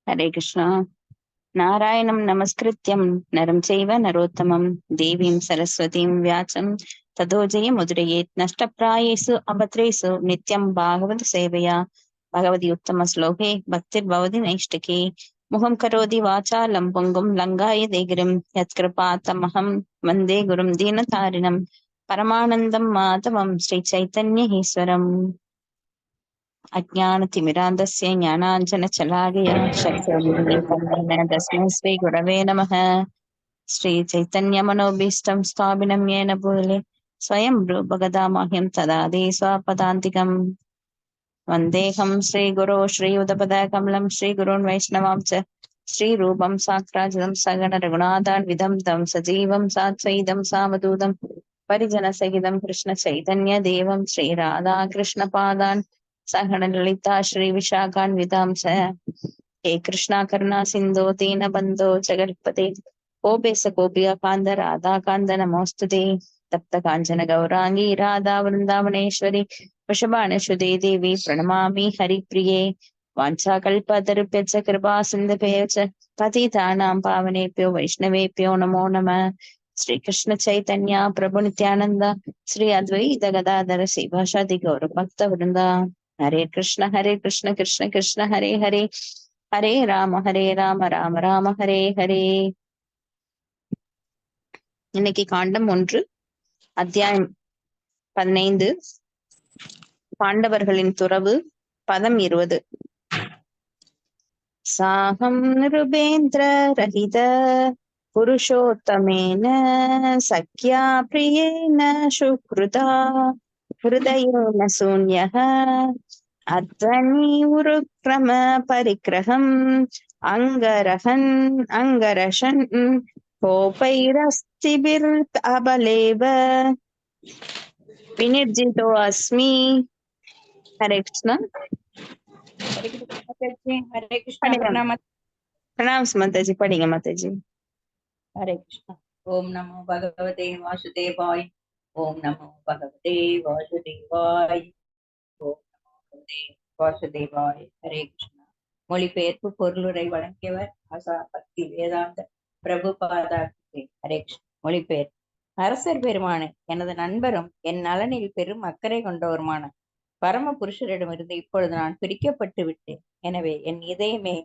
हरे कृष्णा। नारायणं नमस्कृत्यं नरं चैव नरोत्तमं देवीं सरस्वतीं व्यासं ततो जयमुदीरयेत्। नष्टप्रायेषु अभद्रेषु नित्यं भागवत सेवया भगवति उत्तमश्लोके भक्तिर्भवति नैष्टिके। मुखं करोति वाचालं पुङ्गुं लङ्घायते गिरिं यत्कृपातमहं वन्दे गुरुं दीनतारिणं परमानन्दं माधवं श्रीचैतन्यईश्वरम्। अज्ञानतिमिरान्धस्य ज्ञानाञ्जनशलाकया चक्षुरुन्मीलितं तस्मै श्रीगुरवे नमः। श्रीचैतन्यमनोभीष्टं स्थापितं येन भूले स्वयं रूपगदामह्यं तदादे स्वपदान्तिकम्। वन्देऽहं श्रीगुरो श्रीयुतपदकमलं श्रीगुरून् वैष्णवां च श्रीरूपं साक्षात् सगण रघुनाथान्वितं तं सजीवं साद्वैतं सावधूतं परिजनसहितं कृष्णचैतन्यदेवं श्रीराधाकृष्णपादान् सगण ललिता श्रीविशाखान्वितां च। हे कृष्णा करुणा सिन्धो दीनबन्धो जगत्पते गोपेश गोपिका कान्त राधा कान्त नमोऽस्तुते। तप्त काञ्चन गौराङ्गी राधा वृन्दावनेश्वरी वृषभानुसुते देवी प्रणमामि हरिप्रिये। वाञ्छाकल्पतरुभ्यश्च कृपा सिन्धुभ्यश्च पतितानां पावनेभ्यो वैष्णवेभ्यो नमो नमः। श्रीकृष्ण चैतन्य प्रभु नित्यानन्द श्री अद्वैत गदाधर श्रीवासादि गौरभक्तवृन्द। हरे कृष्ण कृष्ण कृष्ण हरे हरे, हरे राम राम राम हरे हरे। இன்னைக்கு காண்டம் 1 அத்தியாயம் 15 பாண்டவர்களின் துறவு பதம் 20. சாகம் நிருபேந்திர ரஹித புருஷோத்தமேன சக்யா பிரியேன சுக்ருதா ஹிருதயேன சூன்யः அத்வனி உருக்ரம பரிக்ரஹம் அங்கரஹன் அங்கரஷன் கோபைரஸ்திபிர் அபலேவ विनिर्जितो अस्मि। हरे कृष्ण। हरे कृष्ण माताजी। हरे कृष्ण पढ़ेंगे प्रणाम। प्रणाम माता जी, पढ़ेंगे माता जी। हरे कृष्ण। ओम नमो भगवते वासुदेवाय। ओम नमो भगवते वासुदेवाय। ओम नमो भगवते वासुदेवाय। हरे कृष्ण। மொழிபெயர்ப்பு பொருளுரை வழங்கியவர் ஆசா பக்தி வேதாந்த பிரபுபாதா. ஹரே கிருஷ்ண. மொழிபெயர்ப்பு. அரசர் பெருமானே, எனது நண்பரும் என் நலனில் பெரும் அக்கறை கொண்டவருமான பரம புருஷரிடமிருந்து இப்பொழுது நான் பிரிக்கப்பட்டு விட்டேன். எனவே என் இதயமே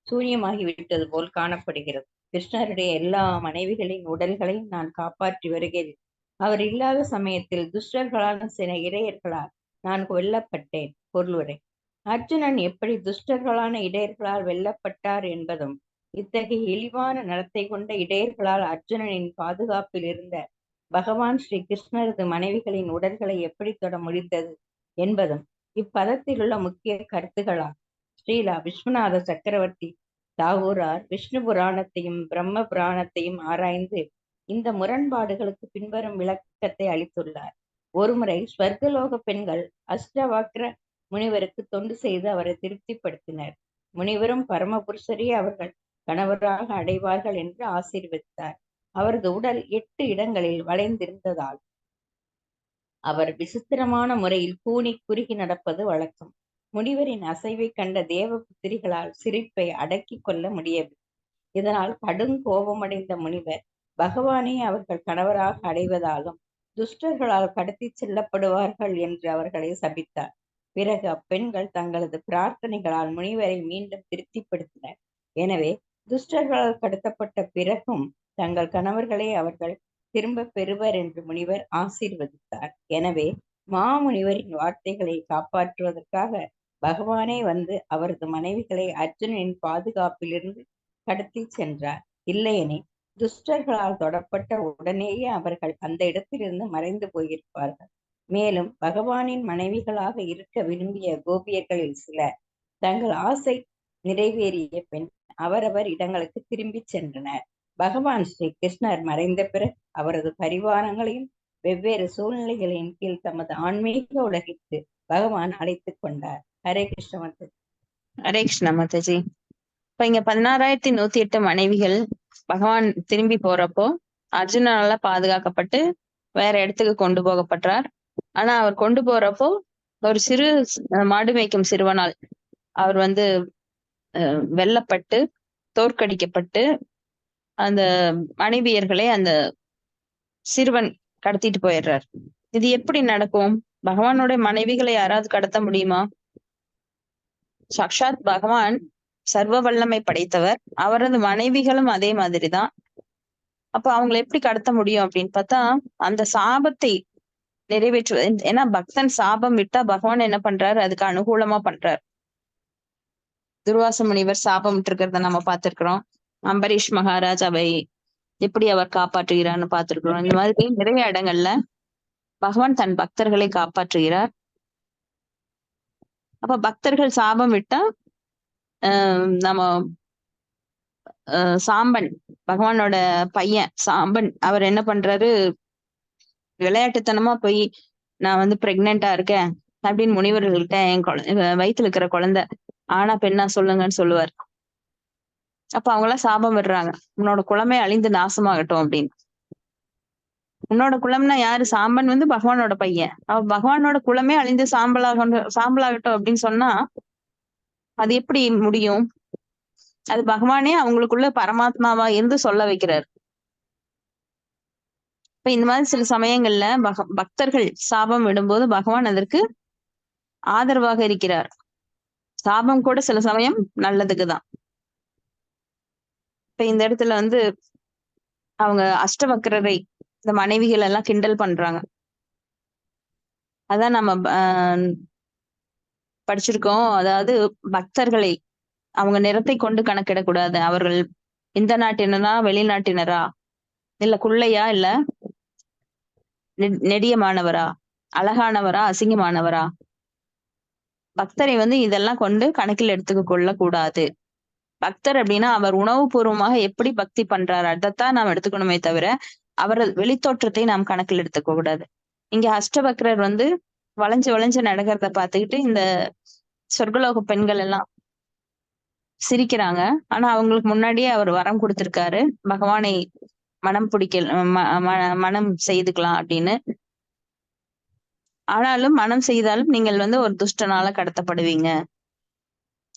சூரியமாகி விட்டது போல் காணப்படுகிறது. கிருஷ்ணருடைய எல்லா மனைவிகளின் உடல்களையும் நான் காப்பாற்றி வருகிறேன். அவர் இல்லாத சமயத்தில் துஷ்டர்களான சில இடையர்களால் நான் வெல்லப்பட்டேன். பொருளுரை. அர்ஜுனன் எப்படி துஷ்டர்களான இடையர்களால் வெல்லப்பட்டார் என்பதும், இத்தகைய இழிவான நடத்தை கொண்ட இடையர்களால் அர்ஜுனனின் பாதுகாப்பில் இருந்த பகவான் ஸ்ரீ கிருஷ்ணரது மனைவிகளின் உடல்களை எப்படி தொட முடிந்தது என்பதும் இப்பதத்தில் உள்ள முக்கிய கருத்துகளால் ஸ்ரீலா விஸ்வநாத சக்கரவர்த்தி தாகூரார் விஷ்ணு புராணத்தையும் பிரம்ம புராணத்தையும் ஆராய்ந்து இந்த முரண்பாடுகளுக்கு பின்வரும் விளக்கத்தை அளித்துள்ளார். ஒருமுறை ஸ்வர்கலோக பெண்கள் அஷ்டவக்ர முனிவருக்கு தொண்டு செய்து அவரை திருப்திப்படுத்தினர். முனிவரும் பரமபுருஷரே அவர்கள் கணவராக அடைவார்கள் என்று ஆசீர்வதித்தார். அவரது உடல் 8 இடங்களில் வளைந்திருந்ததால் அவர் விசித்திரமான முறையில் கூனி குறுகி நடப்பது வழக்கம். முனிவரின் அசைவை கண்ட தேவபுத்திரிகளால் சிரிப்பை அடக்கிக் கொள்ள முடியவில்லை. இதனால் கடும் கோபமடைந்த முனிவர் பகவானை அவர்கள் கணவராக அடைவதாலும் துஷ்டர்களால் கடத்தி செல்லப்படுவார்கள் என்று அவர்களை சபித்தார். பிறகு அப்பெண்கள் தங்களது பிரார்த்தனைகளால் முனிவரை மீண்டும் திருப்திப்படுத்தினர். எனவே துஷ்டர்களால் கடத்தப்பட்ட பிறகும் தங்கள் கணவர்களை அவர்கள் திரும்ப பெறுவர் என்று முனிவர் ஆசீர்வதித்தார். எனவே மாமுனிவரின் வார்த்தைகளை காப்பாற்றுவதற்காக பகவானே வந்து அவரது மனைவிகளை அர்ஜுனனின் பாதுகாப்பிலிருந்து கடத்தி சென்றார். இல்லையெனில் துஷ்டர்களால் தொடப்பட்ட உடனேயே அவர்கள் அந்த இடத்திலிருந்து மறைந்து போயிருப்பார்கள். மேலும் பகவானின் மனைவிகளாக இருக்க விரும்பிய கோபியர்களில் சிலர் தங்கள் ஆசை நிறைவேறிய பின் அவரவர் இடங்களுக்கு திரும்பி சென்றனர். பகவான் ஸ்ரீ கிருஷ்ணர் மறைந்த பிறகு அவரது பரிவாரங்களையும் வெவ்வேறு சூழ்நிலைகளின் கீழ் தமது ஆன்மீக உலகிற்கு பகவான் அழைத்துக் கொண்டார். ஹரே கிருஷ்ண மாதாஜி. ஹரே கிருஷ்ண மாதாஜி. இப்ப இங்க 16,108 மனைவிகள் பகவான் திரும்பி போறப்போ அர்ஜுனால பாதுகாக்கப்பட்டு வேற இடத்துக்கு கொண்டு போகப்படுறார். ஆனா அவர் கொண்டு போறப்போ ஒரு சிறு மாடு மேய்க்கும் சிறுவனால் அவர் வெல்லப்பட்டு தோற்கடிக்கப்பட்டு அந்த மனைவியர்களை அந்த சிறுவன் கடத்திட்டு போயிடுறார். இது எப்படி நடக்கும்? பகவானுடைய மனைவிகளை யாராவது கடத்த முடியுமா? சாக்ஷாத் பகவான் சர்வ வல்லமை படைத்தவர். அவரது மனைவிகளும் அதே மாதிரிதான். அப்ப அவங்களை எப்படி கடத்த முடியும் அப்படின்னு பார்த்தா, அந்த சாபத்தை நிறைவேற்று. ஏன்னா பக்தன் சாபம் விட்டா பகவான் என்ன பண்றாரு? அதுக்கு அனுகூலமா பண்றார். துர்வாச முனிவர் சாபம் விட்டுருக்கிறத நம்ம பார்த்திருக்கிறோம். அம்பரீஷ் மகாராஜாவை எப்படி அவர் காப்பாற்றுகிறார்னு பார்த்திருக்கிறோம். இந்த மாதிரி நிறைய இடங்கள்ல பகவான் தன் பக்தர்களை காப்பாற்றுகிறார். அப்ப பக்தர்கள் சாபம் விட்டா நம்ம சாம்பன் பகவானோட பையன் சாம்பன் அவர் என்ன பண்றாரு? விளையாட்டுத்தனமா போய் நான் வந்து பிரெக்னெண்டா இருக்கேன் அப்படின்னு முனிவர்கள்ட்ட என் வயித்துல இருக்கிற குழந்தை ஆனா பெண்ணா சொல்லுங்கன்னு சொல்லுவார். அப்ப அவங்க எல்லாம் சாபம் விடுறாங்க, உன்னோட குலமே அழிந்து நாசமாகட்டும் அப்படின்னு. உன்னோட குலம்னா யாரு? சாம்பன் வந்து பகவானோட பையன். அவ பகவானோட குலமே அழிந்து சாம்பலாகட்டும் அப்படின்னு சொன்னா அது எப்படி முடியும்? அது பகவானே அவங்களுக்குள்ள பரமாத்மாவா இருந்து சொல்ல வைக்கிறார். இப்ப இந்த மாதிரி சில சமயங்கள்ல பக்தர்கள் சாபம் விடும்போது பகவான் அதற்கு ஆதரவாக இருக்கிறார். சாபம் கூட சில சமயம் நல்லதுக்குதான். இப்ப இந்த இடத்துல வந்து அவங்க அஷ்டவக்ரரை இந்த மனைவிகள் எல்லாம் கிண்டல் பண்றாங்க. அதான் நம்ம படிச்சிருக்கோம். அதாவது பக்தர்களை அவங்க நிறத்தை கொண்டு கணக்கிடக்கூடாது. அவர்கள் இந்த நாட்டினரா வெளிநாட்டினரா, இல்ல குள்ளையா, இல்ல நெடியமானவரா, அழகானவரா, அசிங்கமானவரா, பக்தரை வந்து இதெல்லாம் கொண்டு கணக்கில் எடுத்துக்க கொள்ள கூடாது. பக்தர் அப்படின்னா அவர் உணவுபூர்வமாக எப்படி பக்தி பண்றாரு அதைத்தான் நாம் எடுத்துக்கணுமே தவிர அவரது வெளித்தோற்றத்தை நாம் கணக்கில் எடுத்துக்க கூடாது. இங்க அஷ்டபக்ரர் வந்து வளைஞ்சு வளைஞ்சு நடக்கிறத பார்த்துக்கிட்டு இந்த சொர்க்கலோக பெண்கள் எல்லாம் சிரிக்கிறாங்க. ஆனா அவங்களுக்கு முன்னாடியே அவர் வரம் கொடுத்திருக்காரு, பகவானை மனம் மனம் செய்துக்கலாம் அப்படின்னு. ஆனாலும் மனம் செய்தாலும் நீங்கள் வந்து ஒரு துஷ்டனால கடத்தப்படுவீங்க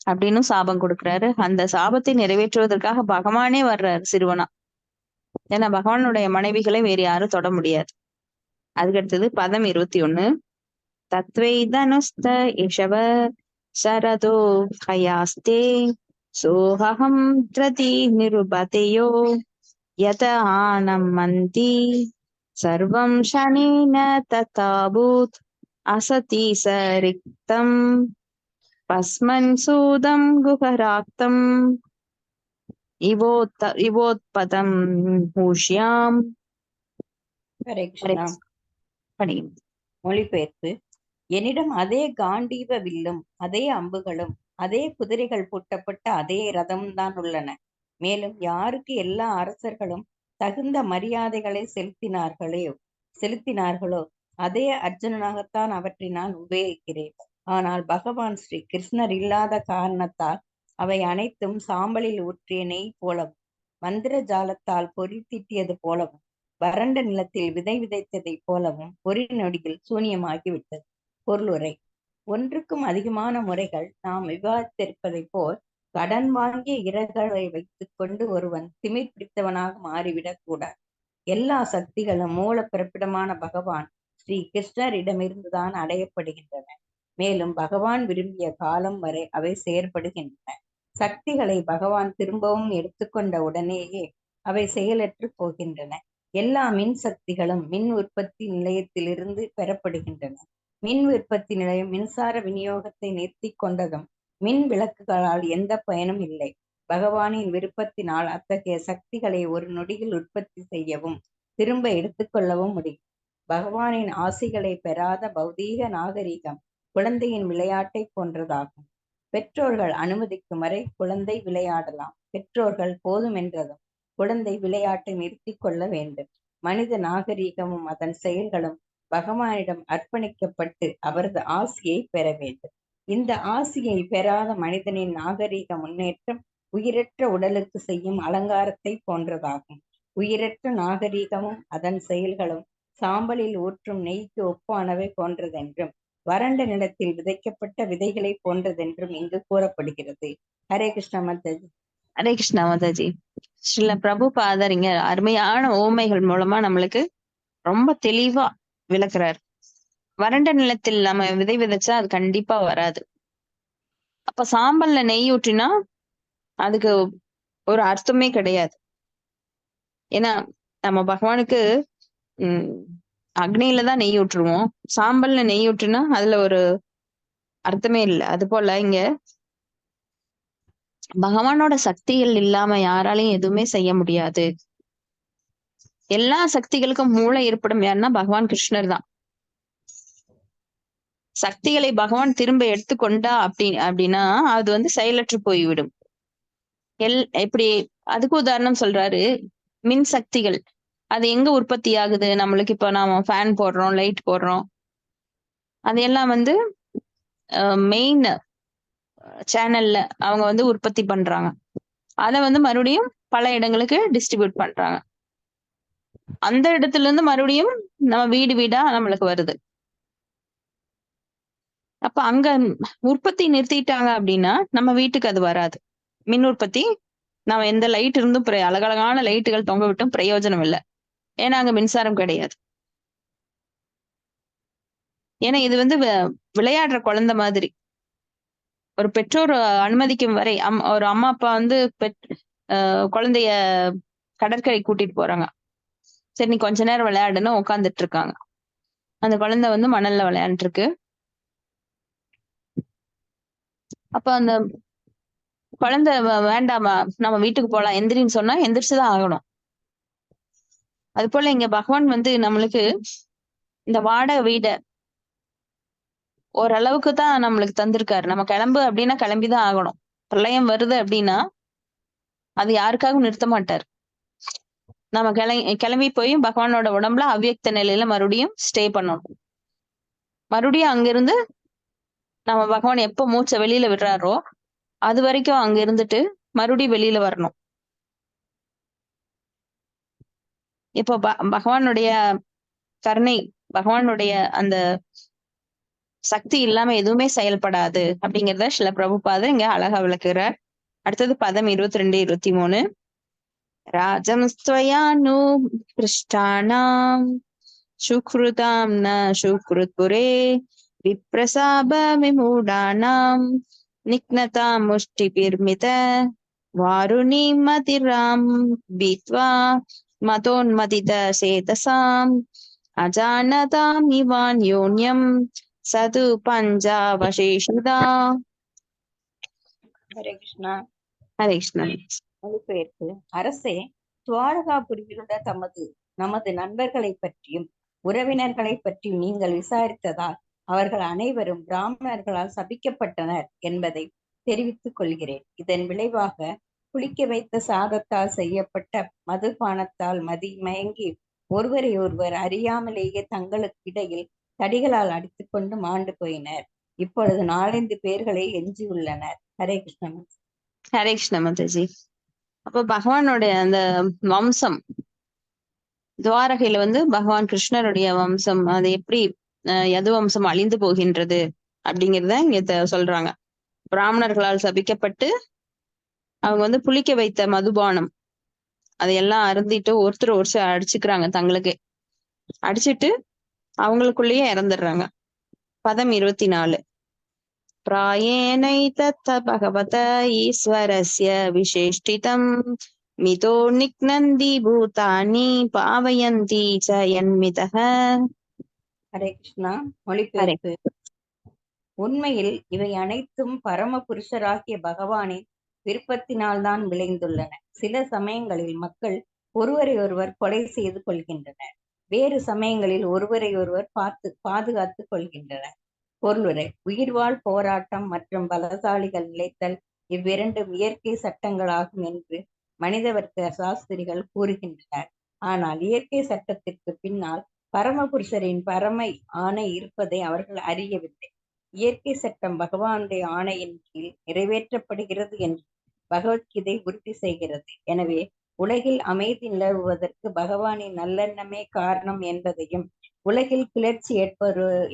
அப்படின்னு சாபம் கொடுக்கிறாரு. அந்த சாபத்தை நிறைவேற்றுவதற்காக பகவானே வர்றாரு சிறுவனா. ஏன்னா பகவானுடைய மனைவிகளை வேறு யாரும் தொட முடியாது. அதுக்கடுத்தது பதம் 21. தத்வை தனுஸ்த இஷவ சரதோ ஹயாஸ்தே சோஹம் த்ரதி நிருபதேயோ யத ஆனம் மந்தி சர்வம் ஷனேன ததாபூத் அசதி சரிக்தம் பஸ்மன் சூதம் குஹராக்தம் இவோத்பதம் ஹூஷ்யாம். ஹரே கிருஷ்ணா. மொழிபெயர்ப்பு. என்னிடம் அதே காண்டீவ வில்லும் அதே அம்புகளும் அதே குதிரைகள் பூட்டப்பட்ட அதே ரதம் தான் உள்ளன. மேலும் யாருக்கு எல்லா அரசர்களும் தகுந்த மரியாதைகளை செலுத்தினார்களோ அதே அர்ஜுனனாகத்தான் அவற்றை நான் உபயோகிக்கிறேன். ஆனால் பகவான் ஸ்ரீ கிருஷ்ணர் இல்லாத காரணத்தால் அவை அனைத்தும் சாம்பலில் ஊற்றிய நெய் போலவும் மந்திர ஜாலத்தால் பொறி தீட்டியது போலவும் வறண்ட நிலத்தில் விதை விதைத்ததைப் போலவும் ஒரு நொடியில் சூனியமாகிவிட்டது. பொருளுரை. ஒன்றுக்கும் அதிகமான முறைகள் நாம் விவாதித்திருப்பதைப் போல் கடன் வாங்கிய இறகுகளை வைத்துக் கொண்டு ஒருவன் திமிர் பிடித்தவனாக மாறிவிடக் கூடாது. எல்லா சக்திகளும் மூல பிறப்பிடமான பகவான் ஸ்ரீ கிருஷ்ணரிடமிருந்துதான் அடையப்படுகின்றன. மேலும் பகவான் விரும்பிய காலம் வரை அவை செயற்படுகின்றன. சக்திகளை பகவான் திரும்பவும் எடுத்துக்கொண்ட உடனேயே அவை செயலற்று போகின்றன. எல்லா மின் சக்திகளும் மின் உற்பத்தி நிலையத்திலிருந்து பெறப்படுகின்றன. மின் உற்பத்தி நிலையம் மின்சார விநியோகத்தை நிறுத்தி கொண்டதும் மின் விளக்குகளால் எந்த பயனும் இல்லை. பகவானின் விருப்பத்தினால் அத்தகைய சக்திகளை ஒரு நொடியில் உற்பத்தி செய்யவும் திரும்ப எடுத்துக்கொள்ளவும் முடியும். பகவானின் ஆசைகளை பெறாத பௌதீக நாகரிகம் குழந்தையின் விளையாட்டை போன்றதாகும். பெற்றோர்கள் அனுமதிக்கும் வரை குழந்தை விளையாடலாம். பெற்றோர்கள் போதும் என்றதும் குழந்தை விளையாட்டை நிறுத்தி கொள்ள வேண்டும். மனித நாகரீகமும் அதன் செயல்களும் பகவானிடம் அர்ப்பணிக்கப்பட்டு அவரது ஆசியை பெற வேண்டும். இந்த ஆசியை பெறாத மனிதனின் நாகரீக முன்னேற்றம் உயிரற்ற உடலுக்கு செய்யும் அலங்காரத்தை போன்றதாகும். உயிரற்ற நாகரீகமும் அதன் செயல்களும் சாம்பலில் ஊற்றும் நெய்க்கு ஒப்பானவை போன்றதென்றும் வறண்ட நிலத்தில் விதைக்கப்பட்ட விதைகளை போன்றதென்றும் இங்கு கூறப்படுகிறது. ஹரே கிருஷ்ணா மாதாஜி. ஹரே கிருஷ்ணா மாதாஜி. ஸ்ரீல பிரபுபாதர் இங்க அருமையான ஓமைகள் மூலமா நம்மளுக்கு ரொம்ப தெளிவா விளக்குறார். வறண்ட நிலத்தில் நம்ம விதை விதைச்சா அது கண்டிப்பா வராது. அப்ப சாம்பல்ல நெய் ஊற்றினா அதுக்கு ஒரு அர்த்தமே கிடையாது. ஏன்னா நம்ம பகவானுக்கு அக்னியில தான் நெய் ஊற்றுவோம். சாம்பல்ல நெய் ஊற்றினா அதுல ஒரு அர்த்தமே இல்லை. அது போல இங்க பகவானோட சக்திகள் இல்லாம யாராலையும் எதுவுமே செய்ய முடியாது. எல்லா சக்திகளுக்கும் மூளை இருப்பிடம் யாருன்னா பகவான் கிருஷ்ணர் தான். சக்திகளை பகவான் திரும்ப எடுத்துக்கொண்டா அப்படின்னா அது வந்து செயலற்று போய்விடும். எப்படி அதுக்கு உதாரணம் சொல்றாரு. மின் சக்திகள் அது எங்க உற்பத்தி ஆகுது? நம்மளுக்கு இப்ப நாம ஃபேன் போடுறோம், லைட் போடுறோம், அதையெல்லாம் வந்து மெயின் சேனல்ல அவங்க வந்து உற்பத்தி பண்றாங்க. அதை வந்து மறுபடியும் பல இடங்களுக்கு டிஸ்ட்ரிபியூட் பண்றாங்க. அந்த இடத்துல இருந்து மறுபடியும் நம்ம வீடு வீடா நம்மளுக்கு வருது. அப்ப அங்க உற்பத்தி நிறுத்திட்டாங்க அப்படின்னா நம்ம வீட்டுக்கு அது வராது. மின் உற்பத்தி நம்ம எந்த லைட் இருந்தும் அழகழகான லைட்டுகள் தொங்க விட்டும் பிரயோஜனம் இல்லை. ஏன்னா அங்க மின்சாரம் கிடையாது. ஏன்னா இது வந்து விளையாடுற குழந்தை மாதிரி. ஒரு பெற்றோர் அனுமதிக்கும் வரை ஒரு அம்மா அப்பா வந்து குழந்தைய கடற்கரை கூட்டிட்டு போறாங்க. சரி நீ கொஞ்ச நேரம் விளையாடுன்னு உட்காந்துட்டு இருக்காங்க. அந்த குழந்தை வந்து மணல்ல விளையாண்டுட்டு இருக்கு. அப்ப அந்த குழந்தை வேண்டாமா நம்ம வீட்டுக்கு போலாம் எந்திரின்னு சொன்னா எந்திரிச்சுதான் ஆகணும். அது போல இங்க பகவான் வந்து நம்மளுக்கு இந்த வாடகை வீட ஓரளவுக்கு தான் நம்மளுக்கு தந்திருக்காரு. நம்ம கிளம்பு அப்படின்னா கிளம்பிதான் ஆகணும். பிரளயம் வருது அப்படின்னா அது யாருக்காகவும் நிறுத்த மாட்டார். நம்ம கிளம்பி போய் பகவானோட உடம்புல அவ்வியக்த நிலையில மறுபடியும் ஸ்டே பண்ணணும். மறுபடியும் அங்கிருந்து நம்ம பகவான் எப்ப மூச்சை வெளியில விடுறாரோ அது வரைக்கும் அங்க இருந்துட்டு மறுபடியும் வெளியில வரணும். இப்போ பகவானுடைய கருணை, பகவானுடைய அந்த சக்தி இல்லாம எதுவுமே செயல்படாது அப்படிங்கிறத சில பிரபுபாதர் இங்க அழகா விளக்குறார். அடுத்தது பதம் 22, 23. ராஜம்ஸ்துவயானு கிருஷ்டானாம் சுக்ருதாம் ந சுக்ருத்புரே விப்ரசாப விமூடானாம் நிக்னதா முஷ்டிபிர்மித வாருணி மதிராம் பீத்வா மதோன்மதித சேதசாம் அஜானதாம் இவான் யோன்யம் சது பஞ்சாவசேஷிதா. ஹரே கிருஷ்ணா. ஹரே கிருஷ்ணா. மொழிபெயர்ப்பு. அரசே, துவாரகாபுரியிலுள்ள நமது நண்பர்களை பற்றியும் உறவினர்களை பற்றியும் நீங்கள் விசாரித்ததால் அவர்கள் அனைவரும் பிராமணர்களால் சபிக்கப்பட்டனர் என்பதை தெரிவித்துக் கொள்கிறேன். இதன் விளைவாக குளிக்க வைத்த சாதத்தால் செய்யப்பட்ட மதுபானத்தால் மயங்கி ஒருவரை ஒருவர் அறியாமலேயே தங்களுக்கு இடையில் தடிகளால் அடித்துக்கொண்டு மாண்டு போயினர். இப்பொழுது 4-5 பேர்களே எஞ்சியுள்ளனர். ஹரே கிருஷ்ணன். ஹரே கிருஷ்ண மாதாஜி. அப்ப பகவானுடைய அந்த வம்சம் துவாரகையில வந்து பகவான் கிருஷ்ணருடைய வம்சம் அது எப்படி யது வம்சம் அழிந்து போகின்றது அப்படிங்கிறத இங்க சொல்றாங்க. பிராமணர்களால் சபிக்கப்பட்டு அவங்க வந்து புளிக்க வைத்த மதுபானம் அதையெல்லாம் அருந்திட்டு ஒருத்தர் அடிச்சுக்கிறாங்க. தங்களுக்கே அடிச்சுட்டு அவங்களுக்குள்ளேயே இறந்துடுறாங்க. பதம் 24. பிராயேனைதத்த பகவத ஈஸ்வரஸ்ய விசேஷ்டிதம் மிதோ நிக்னந்தி பூதானி பாவயந்தி ச யன்மிதஹ. ஹரே கிருஷ்ணா. மொழிபெயர்ப்பு. உண்மையில் இவை அனைத்தும் பரம புருஷராகிய பகவானின் விருப்பத்தினால்தான் விளைந்துள்ளன. சில சமயங்களில் மக்கள் ஒருவரை ஒருவர் கொலை செய்து கொள்கின்றனர். வேறு சமயங்களில் ஒருவரை ஒருவர் பாதுகாத்துக் கொள்கின்றனர். பொருளுரை. உயிர்வாழ் போராட்டம் மற்றும் பலசாலிகள் நிலைத்தல் இவ்விரண்டும் இயற்கை சட்டங்களாகும் என்று மனிதவர்க்க சாஸ்திரிகள் கூறுகின்றனர். ஆனால் இயற்கை சட்டத்திற்கு பின்னால் பரமபுருஷரின் பரமை ஆணை இருப்பதை அவர்கள் அறியவில்லை. இயற்கை சட்டம் பகவானுடைய ஆணையின் கீழ் நிறைவேற்றப்படுகிறது என்று பகவத்கீதை உறுதி செய்கிறது. எனவே உலகில் அமைதி நிலவுவதற்கு பகவானின் நல்லெண்ணமே காரணம் என்பதையும் உலகில் கிளர்ச்சி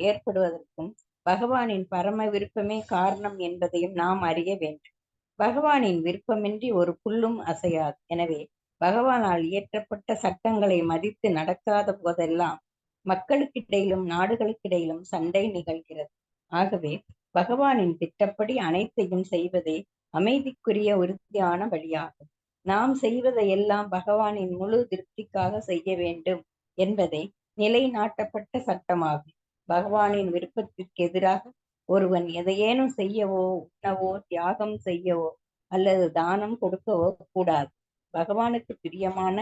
ஏற்படுவதற்கும் பகவானின் பரம விருப்பமே காரணம் என்பதையும் நாம் அறிய வேண்டும். பகவானின் விருப்பமின்றி ஒரு புல்லும் அசையாது. எனவே பகவானால் இயற்றப்பட்ட சட்டங்களை மதித்து நடக்காத போதெல்லாம் மக்களுக்கிடையிலும் நாடுகளுக்கிடையிலும் சண்டை நிகழ்கிறது. ஆகவே பகவானின் திட்டப்படி அனைத்தையும் செய்வதே அமைதிக்குரிய உறுதியான வழியாகும். நாம் செய்வதையெல்லாம் பகவானின் முழு திருப்திக்காக செய்ய வேண்டும் என்பதே நிலைநாட்டப்பட்ட சட்டமாகும். பகவானின் விருப்பத்திற்கு எதிராக ஒருவன் எதையேனும் செய்யவோ, உண்ணவோ, தியாகம் செய்யவோ அல்லது தானம் கொடுக்கவோ கூடாது. பகவானுக்கு பிரியமான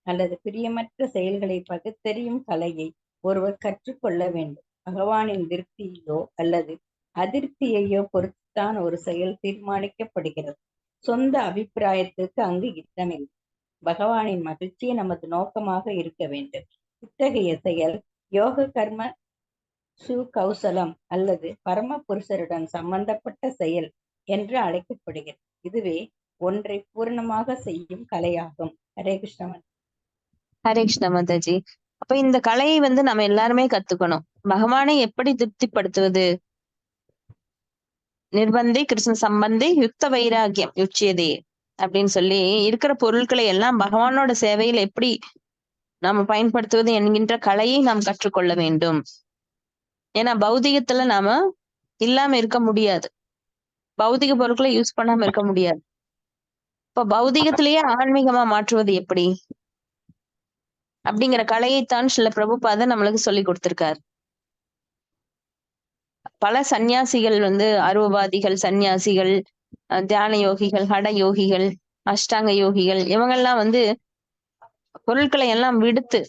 அல்லது பிரியமற்ற செயல்களை பகுத்தறியும் கலையை ஒருவர் கற்றுக்கொள்ள வேண்டும். பகவானின் திருப்தியையோ அல்லது அதிருப்தியையோ பொறுத்துத்தான் ஒரு செயல் தீர்மானிக்கப்படுகிறது. சொந்த அபிப்பிராயத்துக்கு அங்கு இடமில்லை. பகவானின் மகிழ்ச்சியே நமது நோக்கமாக இருக்க வேண்டும். இத்தகைய செயல் யோக கர்ம சுகௌசலம் அல்லது பரம புருஷருடன் சம்பந்தப்பட்ட செயல் என்று அழைக்கப்படுகிறது. இதுவே ஒன்றை பூரணமாக செய்யும் கலையாகும். ஹரே கிருஷ்ணன். ஹரே கிருஷ்ண மாதாஜி. அப்ப இந்த கலையை நம்ம எல்லாருமே கத்துக்கணும். பகவானை எப்படி திருப்திப்படுத்துவது? நிர்பந்தி கிருஷ்ண சம்பந்தி யுக்த வைராகியம் யுச்சியதே அப்படின்னு சொல்லி இருக்கிற பொருட்களை எல்லாம் பகவானோட சேவையில் எப்படி நாம பயன்படுத்துவது என்கின்ற கலையை நாம் கற்றுக்கொள்ள வேண்டும். ஏன்னா பௌதிகத்துல நாம இல்லாம இருக்க முடியாது. பௌதிக பொருட்களை யூஸ் பண்ணாம இருக்க முடியாது. இப்ப பௌதிகத்திலேயே ஆன்மீகமா மாற்றுவது எப்படி அப்படிங்கிற கலையைத்தான் சில பிரபுபாதர் நம்மளுக்கு சொல்லி கொடுத்திருக்காரு. பல சந்நியாசிகள் அருவவாதிகள், சந்நியாசிகள், தியான யோகிகள், ஹட யோகிகள், அஷ்டாங்க யோகிகள் இவங்கெல்லாம் பொருட்களை எல்லாம் விடுத்து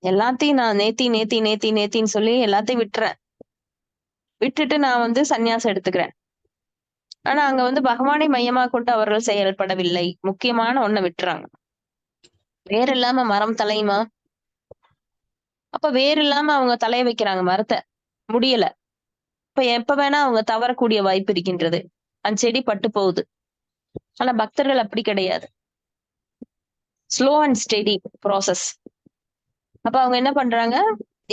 எல்லாத்தையும் நான் நேத்தின்னு சொல்லி எல்லாத்தையும் விட்டுறேன். விட்டுட்டு நான் சந்நியாசம் எடுத்துக்கிறேன். ஆனா அங்க பகவானை மையமா கொண்டு அவர்கள் செயல்படவில்லை. முக்கியமான ஒண்ணை விட்டுறாங்க. வேறு இல்லாம மரம் தலையுமா? அப்ப வேறு இல்லாம அவங்க தலைய வைக்கிறாங்க மரத்தை, முடியல. இப்ப எப்ப வேணா அவங்க தவறக்கூடிய வாய்ப்பு இருக்கின்றது. அந்த செடி பட்டு போகுது. ஆனா பக்தர்கள் அப்படி கிடையாது. Slow and steady process. அப்ப அவங்க என்ன பண்றாங்க?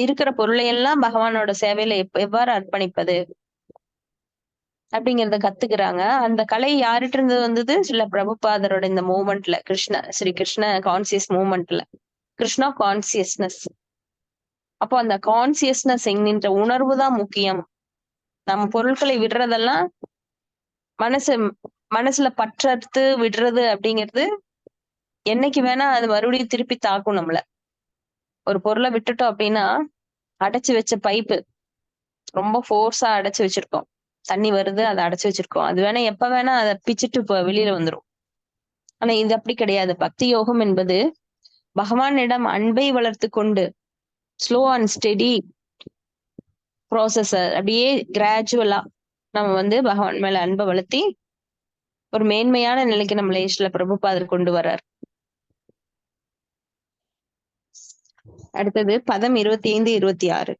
இருக்கிற பொருளை எல்லாம் பகவானோட சேவையில எவ்வாறு அர்ப்பணிப்பது அப்படிங்கறத கத்துக்கிறாங்க. அந்த கலை யார்கிட்ட இருந்து வந்தது? சில பிரபுபாதரோட இந்த மூமெண்ட்ல, ஸ்ரீ கிருஷ்ண கான்சியஸ் மூமெண்ட்ல, கிருஷ்ணா கான்சியஸ்னஸ். அப்போ அந்த கான்சியஸ்னஸ் என்கின்ற உணர்வு தான் முக்கியம். நம்ம பொருட்களை விடுறதெல்லாம் மனசுல பற்றறுத்து விடுறது அப்படிங்கிறது என்னைக்கு வேணா அது மறுபடியும் திருப்பி தாக்கும் நம்மள. ஒரு பொருளை விட்டுட்டோம் அப்படின்னா, அடைச்சு வச்ச பைப்பு ரொம்ப ஃபோர்ஸா அடைச்சு வச்சிருக்கோம், தண்ணி வருது, அதை அடைச்சு வச்சிருக்கோம். அது வேணா எப்ப வேணா அதை பிச்சுட்டு வெளியில வந்துரும். ஆனா இது அப்படி கிடையாது. பக்தி யோகம் என்பது பகவானிடம் அன்பை வளர்த்து கொண்டு ஸ்லோ அண்ட் ஸ்டெடி ப்ராசஸ், அப்படியே கிராஜுவலா நம்ம பகவான் மேல அன்பை வளர்த்தி ஒரு மேன்மையான நிலைக்கு நம்மளை சில பிரபுபாதர் கொண்டு வர்றார். அடுத்தது பதம் 25-26.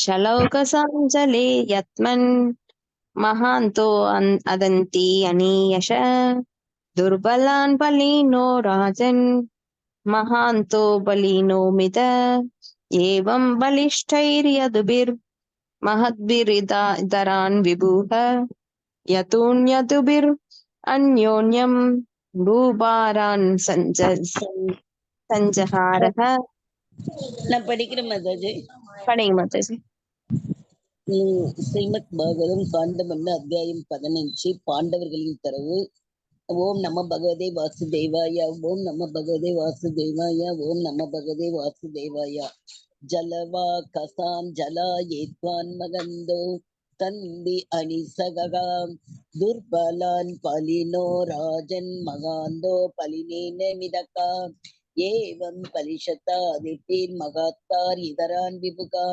ஷலௌக சாஞ்சலே யத்மன் மகாந்தோ அதந்தி அனீயஷ துர்பலான் பலீனோ ராஜன் மகாந்தோ பலீனோ மித ஏவம் பலிஷ்டைர்யதுபிர் மஹத்பிரிதரான் விபுஹ யதூன்யதுபிர் அந்யோன்யம் பூபாரான் சஞ்சஹாரஹ. நான் படிக்கிறேன் மாதாஜி. படிங்க மாதாஜி. ஸ்ரீமத் பாகவதம் காண்டம் 1 அத்தியாயம் 15 பாண்டவர்களின் தரவு. ஓம் நம பகவதே வாசுதேவாய, ஓம் நம பகவதே வாசுதேவாய, ஓம் நம பகவதே வாசுதேவாய. ஜலவா கசாம் ஜலா ஏத்வான் மகந்தோ தந்தி அனிசகாம் துர்பலான் பலினோ ராஜன் மகாந்தோ பலினேன மிதகா ஏவம் பலிஷதா அதித்தீர் மகாத்தார் இதரான் விபுகா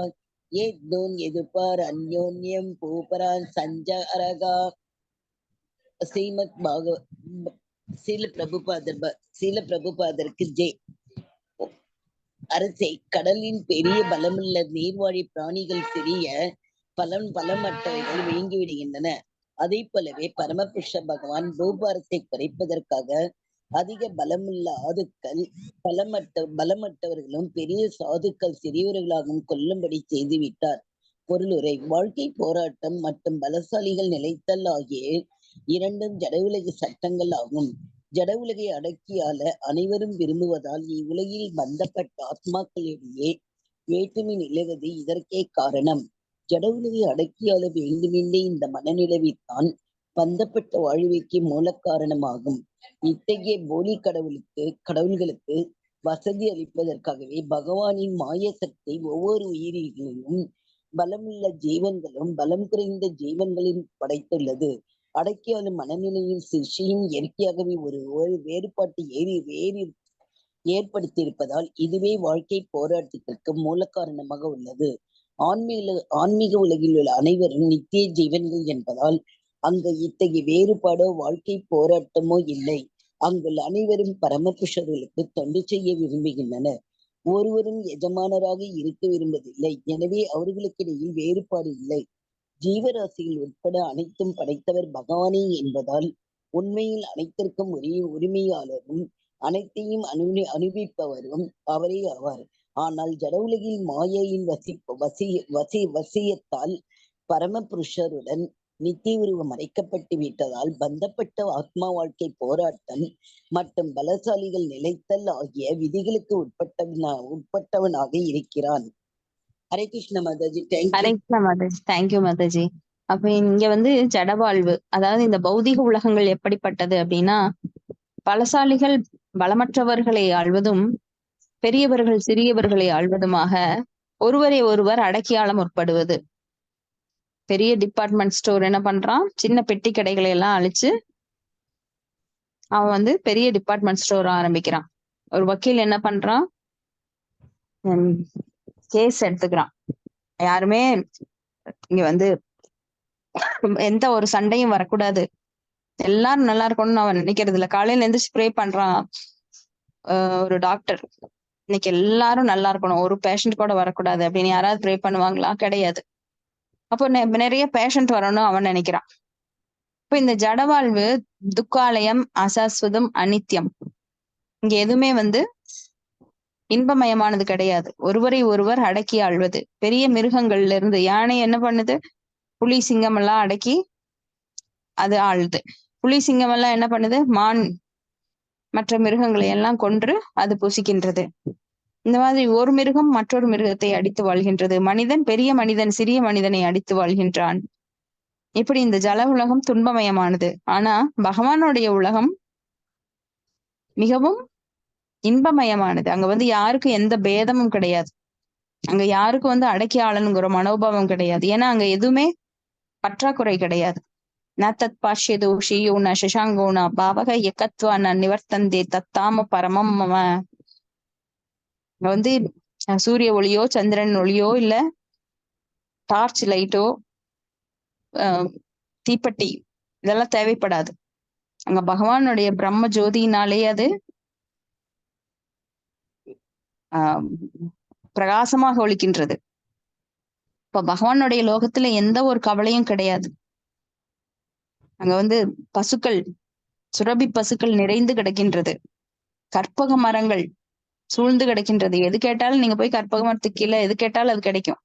ஏதோன் எதுபார் அந்யோன்யம் பூபரான் சஞ்சரகா. ஸ்ரீமத் சீல பிரபுபாதருக்கு ஜெய். அரசே, கடலின் பெரிய பலமுள்ள நீர்வாழி பிராணிகள் சிறிய பலமற்றவைகள் விழுங்கி விடுகின்றன. அதை போலவே பரமபுருஷ பகவான் பூபாரத்தை குறைப்பதற்காக அதிக பலமுள்ள ஆதுக்கள் பலமற்றவர்களும் பெரிய சாதுக்கள் சிறியவர்களாகவும் கொல்லும்படி செய்துவிட்டார். பொருளுரை: வாழ்க்கை போராட்டம் மற்றும் பலசாலிகள் நிலைத்தல் ஆகிய இரண்டும் ஜட உலக சட்டங்கள் ஆகும். ஜட உலகை அடக்கியால அனைவரும் விரும்புவதால் இவ்வுலகில் பந்தப்பட்ட ஆத்மாக்களிடையே வேற்றுமை நிலவது இதற்கே காரணம். ஜட உலகை அடக்கியால வேண்டுமென்றே இந்த மனநிலவைத்தான் பந்தப்பட்ட வாழ்வைக்கு மூல காரணமாகும். இத்தகைய போலி கடவுள்களுக்கு வசதி அளிப்பதற்காகவே பகவானின் மாய சக்தி ஒவ்வொரு உயிரிகளிலும் பலமுள்ள ஜீவன்களும் பலம் குறைந்த ஜீவன்களின் படைத்துள்ளது. அடக்கியாலும் மனநிலையில் சிருஷ்டியின் இயற்கையாகவே ஒரு வேறுபாட்டு ஏற்படுத்தியிருப்பதால் இதுவே வாழ்க்கை போராட்டத்திற்கு மூல காரணமாக உள்ளது. ஆன்மீக உலகில் உள்ள அனைவரும் நித்திய ஜீவன்கள் என்பதால் அங்கு இத்தகைய வேறுபாடோ வாழ்க்கை போராட்டமோ இல்லை. அங்குள்ள அனைவரும் பரமபுருஷர்களுக்கு தொண்டு செய்ய விரும்புகின்றனர். ஒருவரும் எஜமானராக இருக்க விரும்புவதில்லை. எனவே அவர்களுக்கிடையில் வேறுபாடு இல்லை. ஜீவராசிகள் உட்பட அனைத்தும் படைத்தவர் பகவானே என்பதால் உண்மையில் அனைத்திற்கும் உரிமையாளரும் அனைத்தையும் அனுபவிப்பவரும் அவரே ஆவார். ஆனால் ஜட உலகில் மாயையின் வசியத்தால் பரமபுருஷருடன் நித்திய உருவம் மறைக்கப்பட்டு விட்டதால் பந்தப்பட்ட ஆத்மா வாழ்க்கை போராட்டம் மற்றும் பலசாலிகள் நிலைத்தல் ஆகிய விதிகளுக்கு உட்பட்டவனாக இருக்கிறான். ஹரே கிருஷ்ண மாதாஜி. ஹரே கிருஷ்ண மாதாஜி. தேங்க்யூ மாதாஜி. அப்ப இங்க வந்து ஜடவாழ்வு, அதாவது இந்த பௌதிக உலகங்கள் எப்படிப்பட்டது அப்படின்னா, பலசாலிகள் பலமற்றவர்களை ஆள்வதும் பெரியவர்கள் சிறியவர்களை ஆள்வதுமாக ஒருவரை ஒருவர் அடக்கியாள முற்படுவது. பெரிய டிபார்ட்மெண்ட் ஸ்டோர் என்ன பண்றான், சின்ன பெட்டி கடைகளை எல்லாம் அழிச்சு அவன் வந்து பெரிய டிபார்ட்மெண்ட் ஸ்டோர் ஆரம்பிக்கிறான். ஒரு வக்கீல் என்ன பண்றான், கேஸ் எடுத்துக்கிறான். யாருமே இங்க வந்து எந்த ஒரு சண்டையும் வரக்கூடாது, எல்லாரும் நல்லா இருக்கணும்னு அவன் நினைக்கிறது இல்ல. காலையில இருந்து ஸ்ப்ரே பண்றான் ஒரு டாக்டர், இன்னைக்கு எல்லாரும் நல்லா இருக்கணும், ஒரு பேஷண்ட் கூட வரக்கூடாது அப்படின்னு யாராவது ப்ரே பண்ணுவாங்களா? கிடையாது. அப்போ நிறைய பேஷண்ட் வரணும் அவன் நினைக்கிறான். இப்ப இந்த ஜடவாழ்வு துக்காலயம், அசாஸ்வதம், அனித்யம், இங்க எதுவுமே வந்து இன்பமயமானது கிடையாது. ஒருவரை ஒருவர் அடக்கி ஆள்வது. பெரிய மிருகங்கள்ல இருந்து யானை என்ன பண்ணுது, புலி சிங்கம் எல்லாம் அடக்கி அது ஆளுது. புலி சிங்கம் எல்லாம் என்ன பண்ணுது, மான் மற்ற மிருகங்களை எல்லாம் கொன்று அது புசிக்கின்றது. இந்த மாதிரி ஒரு மிருகம் மற்றொரு மிருகத்தை அடித்து வாழ்கின்றது. மனிதன் பெரிய மனிதன் சிறிய மனிதனை அடித்து வாழ்கின்றான். இப்படி இந்த ஜல உலகம் துன்பமயமானது. ஆனா பகவானுடைய உலகம் மிகவும் இன்பமயமானது. அங்க வந்து யாருக்கும் எந்த பேதமும் கிடையாது. அங்க யாருக்கும் வந்து அடக்கி ஆளணுங்கிற மனோபாவம் கிடையாது. ஏன்னா அங்க எதுவுமே பற்றாக்குறை கிடையாது. ந தத் பாஷ்யதோஷியோ ந சசாங்கோ ந பாவக எக்கத்வா ந நிவர்த்தந்தே தத்தாம பரமம் மம. வந்து சூரிய ஒளியோ சந்திரன் ஒளியோ இல்ல டார்ச் லைட்டோ தீப்பெட்டி இதெல்லாம் தேவைப்படாது. அங்க பகவானுடைய பிரம்ம ஜோதியினாலே அது பிரகாசமாக ஒழிக்கின்றது. இப்ப பகவானுடைய லோகத்துல எந்த ஒரு கவலையும் கிடையாது. அங்க வந்து பசுக்கள், சுரபி பசுக்கள் நிறைந்து கிடக்கின்றது. கற்பக மரங்கள் சூழ்ந்து கிடக்கின்றது. எது கேட்டாலும் நீங்க போய் கற்பக மரத்துக்கு கீழே எது கேட்டாலும் அது கிடைக்கும்.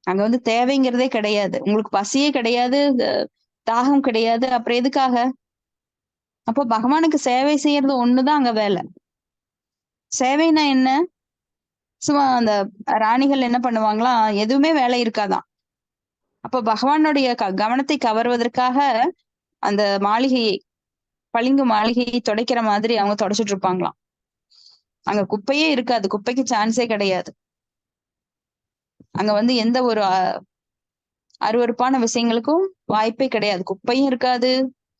அங்க வந்து தேவைங்கிறதே கிடையாது. உங்களுக்கு பசியே கிடையாது, தாகம் கிடையாது. அப்புறம் எதுக்காக? அப்போ பகவானுக்கு சேவை செய்யறது ஒண்ணுதான் அங்க வேலை. சேவைனா என்ன? சும்மா அந்த ராணிகள் என்ன பண்ணுவாங்களாம், எதுவுமே வேலை இருக்காதான். அப்ப பகவானுடைய கவனத்தை கவர்வதற்காக அந்த மாளிகையை, பளிங்கு மாளிகையை துடைக்கிற மாதிரி அவங்க துடைச்சிட்டு இருப்பாங்களாம். அங்க குப்பையே இருக்காது, குப்பைக்கு சான்ஸே கிடையாது. அங்க வந்து எந்த ஒரு அருவருப்பான விஷயங்களுக்கும் வாய்ப்பே கிடையாது. குப்பையும் இருக்காது.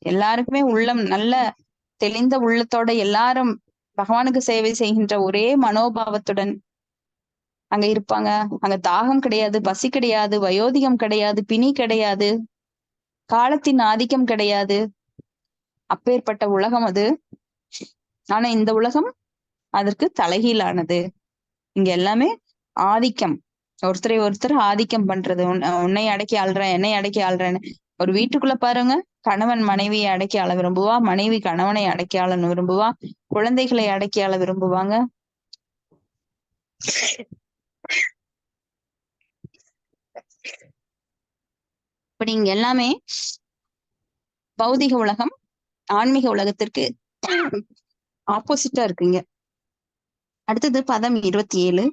எல்லாருக்குமே உள்ளம் நல்ல தெளிந்த உள்ளத்தோட எல்லாரும் பகவானுக்கு சேவை செய்கின்ற ஒரே மனோபாவத்துடன் அங்க இருப்பாங்க. அங்க தாகம் கிடையாது, பசி கிடையாது, வயோதிகம் கிடையாது, பிணி கிடையாது, காலத்தின் ஆதிக்கம் கிடையாது. அப்பேற்பட்ட உலகம் அது. ஆனா இந்த உலகம் அதற்கு தலைகீழானது. இங்க எல்லாமே ஆதிக்கம், ஒருத்தரை ஒருத்தர் ஆதிக்கம் பண்றது. உன்னை அடக்கி ஆள்றேன், என்னை அடக்கி ஆள்றேன்னு. ஒரு வீட்டுக்குள்ள பாருங்க, கணவன் மனைவியை அடக்கி ஆள விரும்புவா, மனைவி கணவனை அடக்கி ஆள விரும்புவா, குழந்தைகளை அடக்கி ஆள விரும்புவாங்க. இப்படி இங்க எல்லாமே பௌதிக உலகம் ஆன்மீக உலகத்திற்கு ஆப்போசிட்டா இருக்குங்க. அடுத்தது பதம் 27.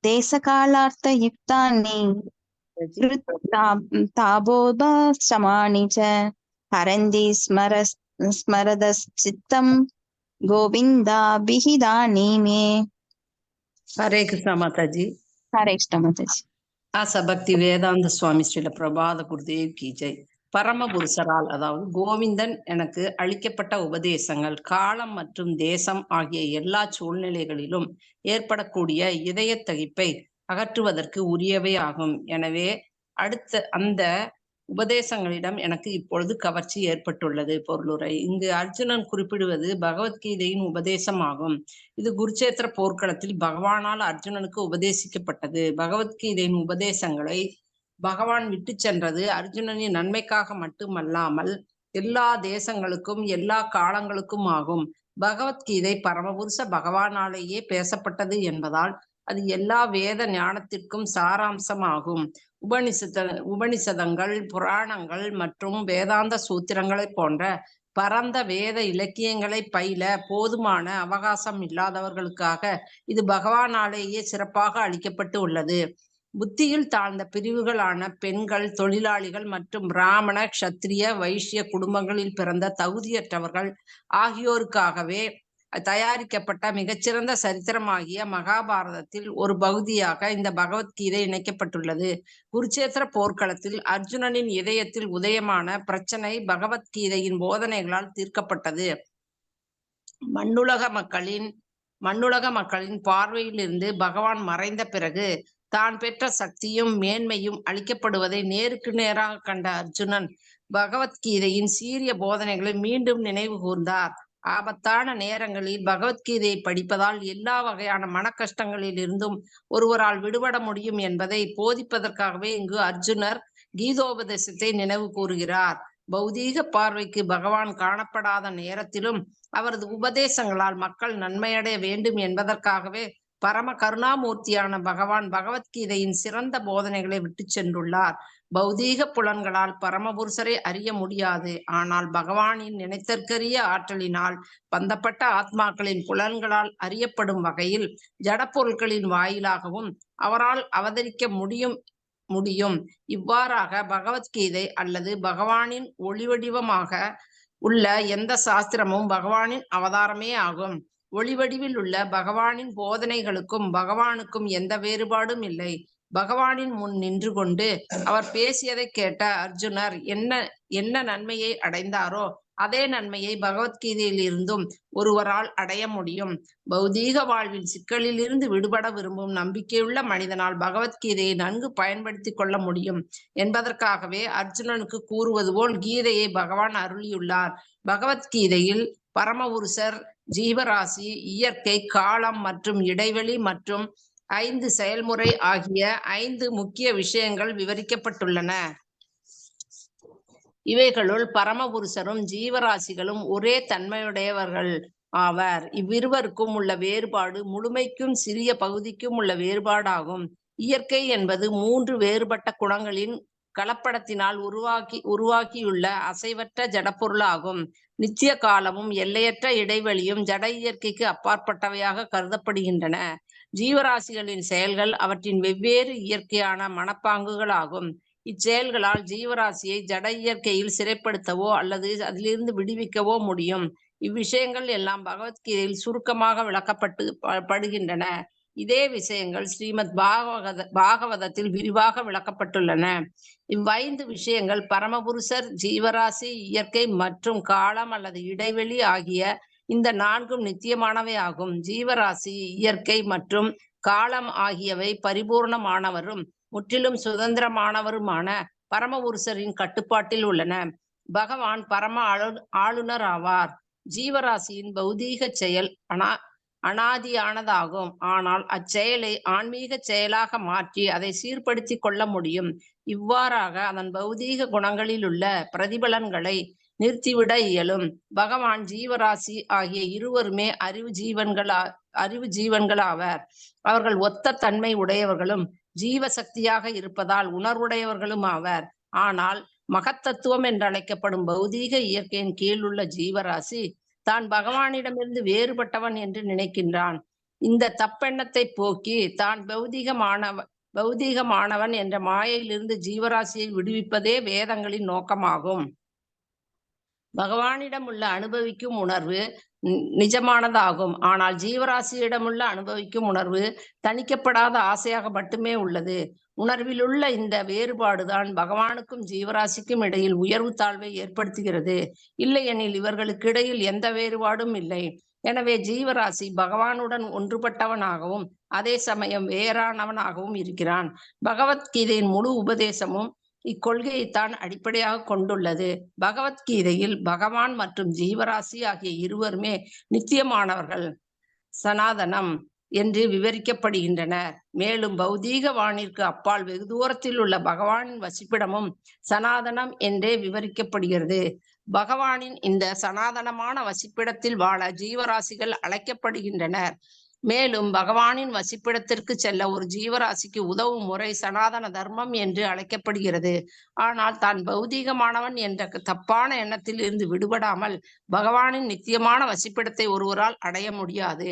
தேச காலார்த்த யுக்தானி தாபோபாசமானி ச ஹரந்தி ஸ்மரதச்சித்தம் கோவிந்தா பிஹிதானி மே. ஹரே கிருஷ்ணா மாதாஜி. ஹரே கிருஷ்ணா மாதாஜி. ஆசா பக்தி வேதாந்த சுவாமி ஸ்ரீல பிரபாத குருதேவ் கி ஜெய். பரமபுருஷரால் அதாவது கோவிந்தன் எனக்கு அளிக்கப்பட்ட உபதேசங்கள் காலம் மற்றும் தேசம் ஆகிய எல்லா சூழ்நிலைகளிலும் ஏற்படக்கூடிய இதய தகிப்பை அகற்றுவதற்கு உரியவை ஆகும். எனவே அடுத்த அந்த உபதேசங்களிடம் எனக்கு இப்பொழுது கவர்ச்சி ஏற்பட்டுள்ளது. பொருளுரை. இங்கு அர்ஜுனன் குறிப்பிடுவது பகவத்கீதையின் உபதேசம் ஆகும். இது குருச்சேத்திர போர்க்களத்தில் பகவானால் அர்ஜுனனுக்கு உபதேசிக்கப்பட்டது. பகவத்கீதையின் உபதேசங்களை பகவான் விட்டு சென்றது அர்ஜுனனின் நன்மைக்காக மட்டுமல்லாமல் எல்லா தேசங்களுக்கும் எல்லா காலங்களுக்கும் ஆகும். பகவத்கீதை பரமபுருஷ பகவானாலேயே பேசப்பட்டது என்பதால் அது எல்லா வேத ஞானத்திற்கும் சாராம்சமாகும். உபனிஷதங்கள், புராணங்கள் மற்றும் வேதாந்த சூத்திரங்களை போன்ற பரந்த வேத இலக்கியங்களை பயில போதுமான அவகாசம் இல்லாதவர்களுக்காக இது பகவானாலேயே சிறப்பாக அளிக்கப்பட்டு உள்ளது. புத்தியில் தாழ்ந்த பிரிவுகளான பெண்கள், தொழிலாளிகள் மற்றும் பிராமண, க்ஷத்திரிய, வைஷ்ய குடும்பங்களில் பிறந்த தகுதியற்றவர்கள் ஆகியோருக்காகவே தயாரிக்கப்பட்ட மிகச்சிறந்த சரித்திரமாகிய மகாபாரதத்தில் ஒரு பகுதியாக இந்த பகவத்கீதை இணைக்கப்பட்டுள்ளது. குருச்சேத்திர போர்க்களத்தில் அர்ஜுனனின் இதயத்தில் உதயமான பிரச்சனை பகவத்கீதையின் போதனைகளால் தீர்க்கப்பட்டது. மண்ணுலக மக்களின் பார்வையிலிருந்து பகவான் மறைந்த பிறகு தான் பெற்ற சக்தியும் மேன்மையும் அளிக்கப்படுவதை நேருக்கு நேராக கண்ட அர்ஜுனன் பகவத்கீதையின் சீரிய போதனைகளை மீண்டும் நினைவு கூர்ந்தார். ஆபத்தான நேரங்களில் பகவத்கீதையை படிப்பதால் எல்லா வகையான மன கஷ்டங்களில் இருந்தும் ஒருவரால் விடுபட முடியும் என்பதை போதிப்பதற்காகவே இங்கு அர்ஜுனர் கீதோபதேசத்தை நினைவு கூறுகிறார். பௌதீக பார்வைக்கு பகவான் காணப்படாத நேரத்திலும் அவரது உபதேசங்களால் மக்கள் நன்மையடைய வேண்டும் என்பதற்காகவே பரம கருணாமூர்த்தியான பகவான் பகவத்கீதையின் சிறந்த போதனைகளை விட்டு சென்றுள்ளார். பௌதீக புலன்களால் பரமபுருஷரை அறிய முடியாது. ஆனால் பகவானின் நினைத்தற்கரிய ஆற்றலினால் பந்தப்பட்ட ஆத்மாக்களின் புலன்களால் அறியப்படும் வகையில் ஜடப்பொருட்களின் வாயிலாகவும் அவரால் அவதரிக்க முடியும். இவ்வாறாக பகவத்கீதை அல்லது பகவானின் ஒளிவடிவமாக உள்ள எந்த சாஸ்திரமும் பகவானின் அவதாரமே ஆகும். ஒளிவடிவில் உள்ள பகவானின் போதனைகளுக்கும் பகவானுக்கும் எந்த வேறுபாடும் இல்லை. பகவானின் முன் நின்று கொண்டு அவர் பேசியதை கேட்ட அர்ஜுனர் என்ன நன்மையை அடைந்தாரோ அதே நன்மையை பகவத்கீதையில் இருந்தும் ஒருவரால் அடைய முடியும். பௌதீக வாழ்வில் சிக்கலில் இருந்து விடுபட விரும்பும் நம்பிக்கையுள்ள மனிதனால் பகவத்கீதையை நன்கு பயன்படுத்தி கொள்ள முடியும் என்பதற்காகவே அர்ஜுனனுக்கு கூறுவது போல் கீதையை பகவான் அருளியுள்ளார். பகவத்கீதையில் பரமபுருஷர், ஜீவராசி, இயற்கை, காலம் மற்றும் இடைவெளி மற்றும் 5 செயல்முறை ஆகிய 5 முக்கிய விஷயங்கள் விவரிக்கப்பட்டுள்ளன. இவைகளுள் பரமபுருஷரும் ஜீவராசிகளும் ஒரே தன்மையுடையவர்கள் ஆவர். இவ்விருவருக்கும் உள்ள வேறுபாடு முழுமைக்கும் சிறிய பகுதிக்கும் உள்ள வேறுபாடாகும். இயற்கை என்பது 3 வேறுபட்ட குணங்களின் கலப்படத்தினால் உருவாக்கியுள்ள அசைவற்ற ஜடப்பொருளாகும். நித்திய காலமும் எல்லையற்ற இடைவெளியும் ஜட இயற்கைக்கு அப்பாற்பட்டவையாக கருதப்படுகின்றன. ஜீவராசிகளின் செயல்கள் அவற்றின் வெவ்வேறு இயற்கையான மனப்பாங்குகள் ஆகும். இச்செயல்களால் ஜீவராசியை ஜட இயற்கையில் சிறைப்படுத்தவோ அல்லது அதிலிருந்து விடுவிக்கவோ முடியும். இவ்விஷயங்கள் எல்லாம் பகவத்கீதையில் சுருக்கமாக விளக்கப்படுகின்றன. இதே விஷயங்கள் ஸ்ரீமத் பாகவதத்தில் விரிவாக விளக்கப்பட்டுள்ளன. இவ்5 விஷயங்கள் பரமபுருஷர், ஜீவராசி, இயற்கை மற்றும் காலம் அல்லது இடைவெளி ஆகிய இந்த 4ம் நித்தியமானவை ஆகும். ஜீவராசி, இயற்கை மற்றும் காலம் ஆகியவை பரிபூர்ணமானவரும் முற்றிலும் சுதந்திரமானவருமான பரமபுருஷரின் கட்டுப்பாட்டில் உள்ளன. பகவான் பரம ஆளுநர் ஆவார். ஜீவராசியின் பௌதீக செயல் அனாதியானதாகும். ஆனால் அச்செயலை ஆன்மீக செயலாக மாற்றி அதை சீர்படுத்தி கொள்ள முடியும். இவ்வாறாக அதன் பௌதீக குணங்களில் உள்ள பிரதிபலன்களை நிறுத்திவிட இயலும். பகவான், ஜீவராசி ஆகிய இருவருமே அறிவு ஜீவன்களாவர். அவர்கள் ஒத்த தன்மை உடையவர்களும் ஜீவ சக்தியாக இருப்பதால் உணர்வுடையவர்களும் ஆவர். ஆனால் மகத்தத்துவம் என்றழைக்கப்படும் பௌதீக இயற்கையின் கீழ் உள்ள ஜீவராசி தான் பகவானிடமிருந்து வேறுபட்டவன் என்று நினைக்கின்றான். இந்த தப்பெண்ணத்தை போக்கி தான் பௌதீகமானவன் என்ற மாயையிலிருந்து ஜீவராசியை விடுவிப்பதே வேதங்களின் நோக்கமாகும். பகவானிடம் உள்ள அனுபவிக்கும் உணர்வு நிஜமானதாகும். ஆனால் ஜீவராசியிடமுள்ள அனுபவிக்கும் உணர்வு தணிக்கப்படாத ஆசையாக மட்டுமே உள்ளது. உணர்விலுள்ள இந்த வேறுபாடுதான் பகவானுக்கும் ஜீவராசிக்கும் இடையில் உயர்வு தாழ்வை ஏற்படுத்துகிறது. இல்லையெனில் இவர்களுக்கு இடையில் எந்த வேறுபாடும் இல்லை. எனவே ஜீவராசி பகவானுடன் ஒன்றுபட்டவனாகவும் அதே சமயம் வேறானவனாகவும் இருக்கிறான். பகவத்கீதையின் முழு உபதேசமும் இக்கொள்கையைத்தான் அடிப்படையாக கொண்டுள்ளது. பகவத்கீதையில் பகவான் மற்றும் ஜீவராசி ஆகிய இருவருமே நித்தியமானவர்கள், சனாதனம் என்று விவரிக்கப்படுகின்றனர். மேலும் பௌதீக வானிற்கு அப்பால் வெகு தூரத்தில் உள்ள பகவானின் வசிப்பிடமும் சனாதனம் என்றே விவரிக்கப்படுகிறது. பகவானின் இந்த சனாதனமான வசிப்பிடத்தில் வாழ ஜீவராசிகள் அழைக்கப்படுகின்றனர். மேலும் பகவானின் வசிப்பிடத்திற்கு செல்ல ஒரு ஜீவராசிக்கு உதவும் முறை சனாதன தர்மம் என்று அழைக்கப்படுகிறது. ஆனால் தான் பௌதீகமானவன் என்ற தப்பான எண்ணத்தில் இருந்து விடுபடாமல் பகவானின் நித்தியமான வசிப்பிடத்தை ஒருவரால் அடைய முடியாது.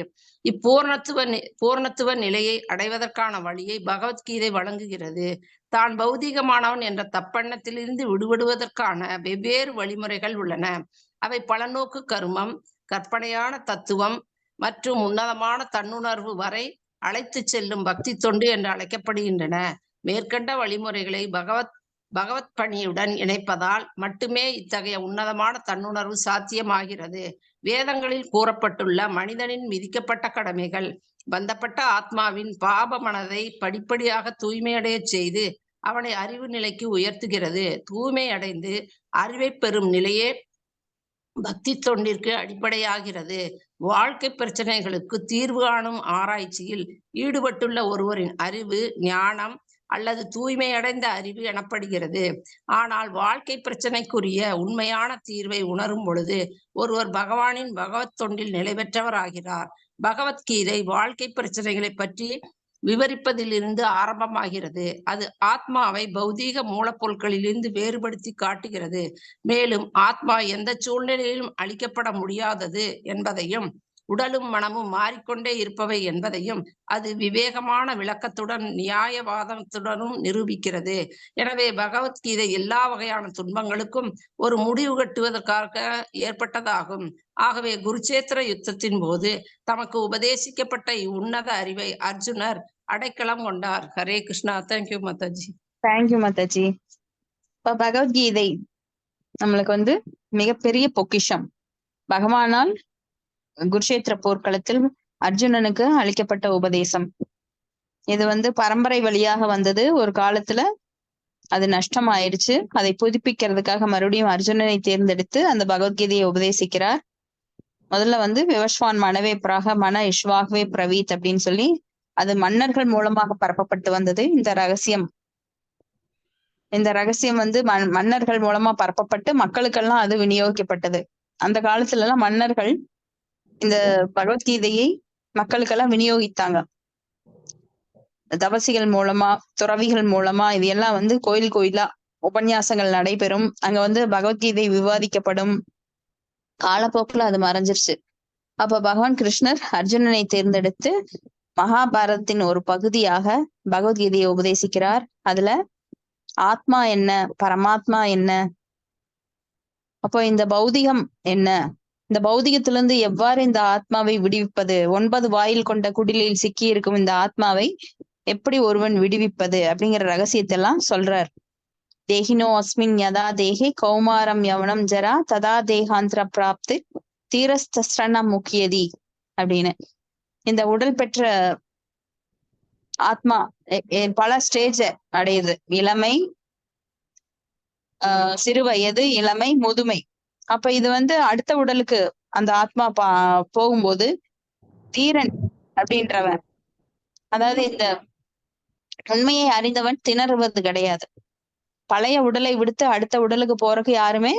பூர்ணத்துவ நிலையை அடைவதற்கான வழியை பகவத்கீதை வழங்குகிறது. தான் பௌதீகமானவன் என்ற தப்பெண்ணத்திலிருந்து விடுபடுவதற்கான வெவ்வேறு வழிமுறைகள் உள்ளன. அவை பலநோக்கு கர்மம், கற்பனையான தத்துவம் மற்றும் உன்னதமான தன்னுணர்வு வரை அழைத்து செல்லும் பக்தி தொண்டு என்று அழைக்கப்படுகின்றன. மேற்கண்ட வழிமுறைகளை பகவத் பணியுடன் இணைப்பதால் மட்டுமே இத்தகைய உன்னதமான தன்னுணர்வு சாத்தியமாகிறது. வேதங்களில் கூறப்பட்டுள்ள மனிதனின் விதிக்கப்பட்ட கடமைகள் பந்தப்பட்ட ஆத்மாவின் பாப மனதை படிப்படியாக தூய்மையடைய செய்து அவனை அறிவு நிலைக்கு உயர்த்துகிறது. தூய்மை அடைந்து அறிவை பெறும் நிலையே பக்தி தொண்டிற்கு அடிப்படையாகிறது. வாழ்க்கை பிரச்சனைகளுக்கு தீர்வு காணும் ஆராய்ச்சியில் ஈடுபட்டுள்ள ஒருவரின் அறிவு ஞானம் அல்லது தூய்மையடைந்த அறிவு எனப்படுகிறது. ஆனால் வாழ்க்கை பிரச்சனைக்குரிய உண்மையான தீர்வை உணரும் பொழுது ஒருவர் பகவானின் பகவத் தொண்டில் நிலை பெற்றவராகிறார். பகவத்கீதை வாழ்க்கை பிரச்சனைகளை பற்றி விவரிப்பதிலிருந்து ஆரம்பமாகிறது. அது ஆத்மாவை பௌதீக மூலப்பொருட்களிலிருந்து வேறுபடுத்தி காட்டுகிறது. மேலும் ஆத்மா எந்த சூழ்நிலையிலும் அழிக்கப்பட முடியாதது என்பதையும் உடலும் மனமும் மாறிக்கொண்டே இருப்பவை என்பதையும் அது விவேகமான விளக்கத்துடன் நியாயவாதத்துடனும் நிரூபிக்கிறது. எனவே பகவத்கீதை எல்லா வகையான துன்பங்களுக்கும் ஒரு முடிவு கட்டுவதற்காக ஏற்பட்டதாகும். ஆகவே குருச்சேத்திர யுத்தத்தின் போது தமக்கு உபதேசிக்கப்பட்ட இவ்வுன்னத அறிவை அர்ஜுனர் அடைக்கலம் கொண்டார். ஹரே கிருஷ்ணா. தேங்க்யூ மாதாஜி. தேங்க்யூ மாதாஜி. இப்ப பகவத்கீதை நம்மளுக்கு மிகப்பெரிய பொக்கிஷம். பகவானால் குருஷேத்திர போர்க்களத்தில் அர்ஜுனனுக்கு அளிக்கப்பட்ட உபதேசம். இது பரம்பரை வழியாக வந்தது. ஒரு காலத்துல அது நஷ்டம் ஆயிடுச்சு. அதை புதுப்பிக்கிறதுக்காக மறுபடியும் அர்ஜுனனை தேர்ந்தெடுத்து அந்த பகவத்கீதையை உபதேசிக்கிறார். முதல்ல விவஸ்வான் மனவே பிராக மன இஷ்வாகவே பிரவீத் அப்படின்னு சொல்லி அது மன்னர்கள் மூலமாக பரப்பப்பட்டு வந்தது. இந்த ரகசியம் மன்னர்கள் மூலமா பரப்பப்பட்டு மக்களுக்கெல்லாம் அது விநியோகிக்கப்பட்டது. அந்த காலத்துல எல்லாம் மன்னர்கள் இந்த பகவத்கீதையை மக்களுக்கெல்லாம் விநியோகித்தாங்க. தபசிகள் மூலமா, துறவிகள் மூலமா, இது எல்லாம் கோயில் கோயிலா உபன்யாசங்கள் நடைபெறும். அங்க பகவத்கீதை விவாதிக்கப்படும். காலப்போக்குல அது மறைஞ்சிருச்சு. அப்ப பகவான் கிருஷ்ணர் அர்ஜுனனை தேர்ந்தெடுத்து மகாபாரதத்தின் ஒரு பகுதியாக பகவத்கீதையை உபதேசிக்கிறார். அதுல ஆத்மா என்ன, பரமாத்மா என்ன, அப்போ இந்த பௌதிகம் என்ன, இந்த பௌதிகத்திலிருந்து எவ்வாறு இந்த ஆத்மாவை விடுவிப்பது, 9 வாயில் கொண்ட குடிலில் சிக்கி இருக்கும் இந்த ஆத்மாவை எப்படி ஒருவன் விடுவிப்பது அப்படிங்கிற ரகசியத்தை எல்லாம் சொல்றார். தேகினோ அஸ்மின் யதா தேகே கௌமாரம் யவனம் ஜரா ததா தேகாந்திர பிராப்தி தீரஸ்திரண முக்கியதி அப்படின்னு. இந்த உடல் பெற்ற ஆத்மா பல ஸ்டேஜ அடையுது. இளமை, சிறு வயது, இளமை, முதுமை. அப்ப இது அடுத்த உடலுக்கு அந்த ஆத்மா போகும்போது தீரன் அப்படின்றவன், அதாவது இந்த உண்மையை அறிந்தவன் திணறுவது கிடையாது. பழைய உடலை விடுத்து அடுத்த உடலுக்கு போறதுக்கு யாருமே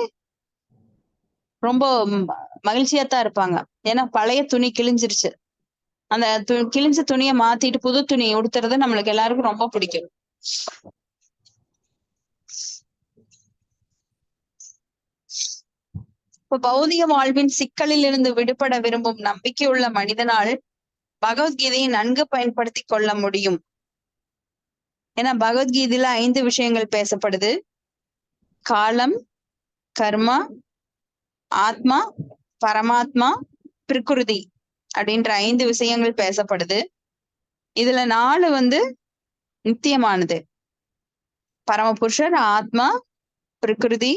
ரொம்ப மகிழ்ச்சியாத்தான் இருப்பாங்க. ஏன்னா பழைய துணி கிழிஞ்சிருச்சு. அந்த கிழிஞ்ச துணியை மாத்திட்டு புது துணியை உடுத்துறது நம்மளுக்கு எல்லாருக்கும் ரொம்ப பிடிக்கும். இப்ப பௌதிக வாழ்வின் சிக்கலில் இருந்து விடுபட விரும்பும் நம்பிக்கையுள்ள மனிதனால் பகவத்கீதையை நன்கு பயன்படுத்தி கொள்ள முடியும். ஏன்னா பகவத்கீதையில 5 விஷயங்கள் பேசப்படுது. காலம், கர்மா, ஆத்மா, பரமாத்மா, பிரகிருதி அப்படின்ற 5 விஷயங்கள் பேசப்படுது. இதுல 4 நித்தியமானது. பரமபுருஷர், ஆத்மா, பிரகிருதி,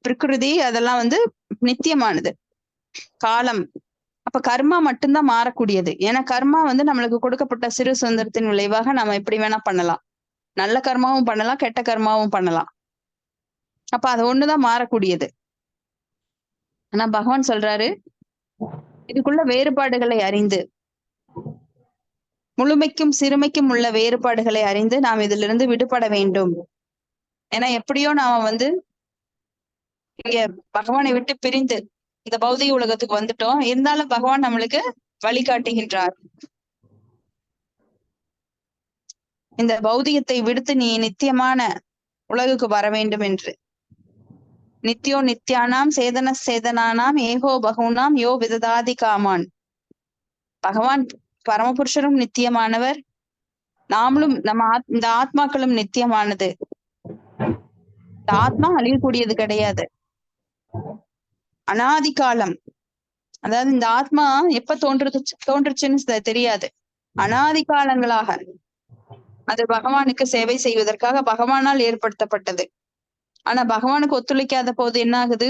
பிரகிருதி அதெல்லாம் நித்தியமானது. காலம், அப்ப கர்மா மட்டும்தான் மாறக்கூடியது. ஏன்னா கர்மா நம்மளுக்கு கொடுக்கப்பட்ட சிறு சுதந்திரத்தின் விளைவாக நம்ம எப்படி வேணா பண்ணலாம். நல்ல கர்மாவும் பண்ணலாம், கெட்ட கர்மாவும் பண்ணலாம். அப்ப அது ஒண்ணுதான் மாறக்கூடியது. ஆனா பகவான் சொல்றாரு, இதுக்குள்ள வேறுபாடுகளை அறிந்து, முழுமைக்கும் சிறுமைக்கும் உள்ள வேறுபாடுகளை அறிந்து நாம் இதிலிருந்து விடுபட வேண்டும். ஏன்னா எப்படியோ நாம இங்க பகவானை விட்டு பிரிந்து இந்த பௌதிக உலகத்துக்கு வந்துட்டோம். இருந்தாலும் பகவான் நம்மளுக்கு வழிகாட்டுகின்றார். இந்த பௌதிகத்தை விடுத்து நீ நித்தியமான உலகுக்கு வர வேண்டும் என்று. நித்யோ நித்யானாம் சேதன சேதனானாம் ஏகோ பகுனாம் யோ விததாதி காமான். பகவான் பரமபுருஷரும் நித்தியமானவர், நாமளும் இந்த ஆத்மாக்களும் நித்தியமானது. இந்த ஆத்மா அழியக்கூடியது கிடையாது. அனாதி காலம், அதாவது இந்த ஆத்மா எப்ப தோன்றுச்சுன்னு தெரியாது. அனாதி காலங்களாக அது பகவானுக்கு சேவை செய்வதற்காக பகவானால் ஏற்படுத்தப்பட்டது. ஆனா பகவானுக்கு ஒத்துழைக்காத போது என்ன ஆகுது?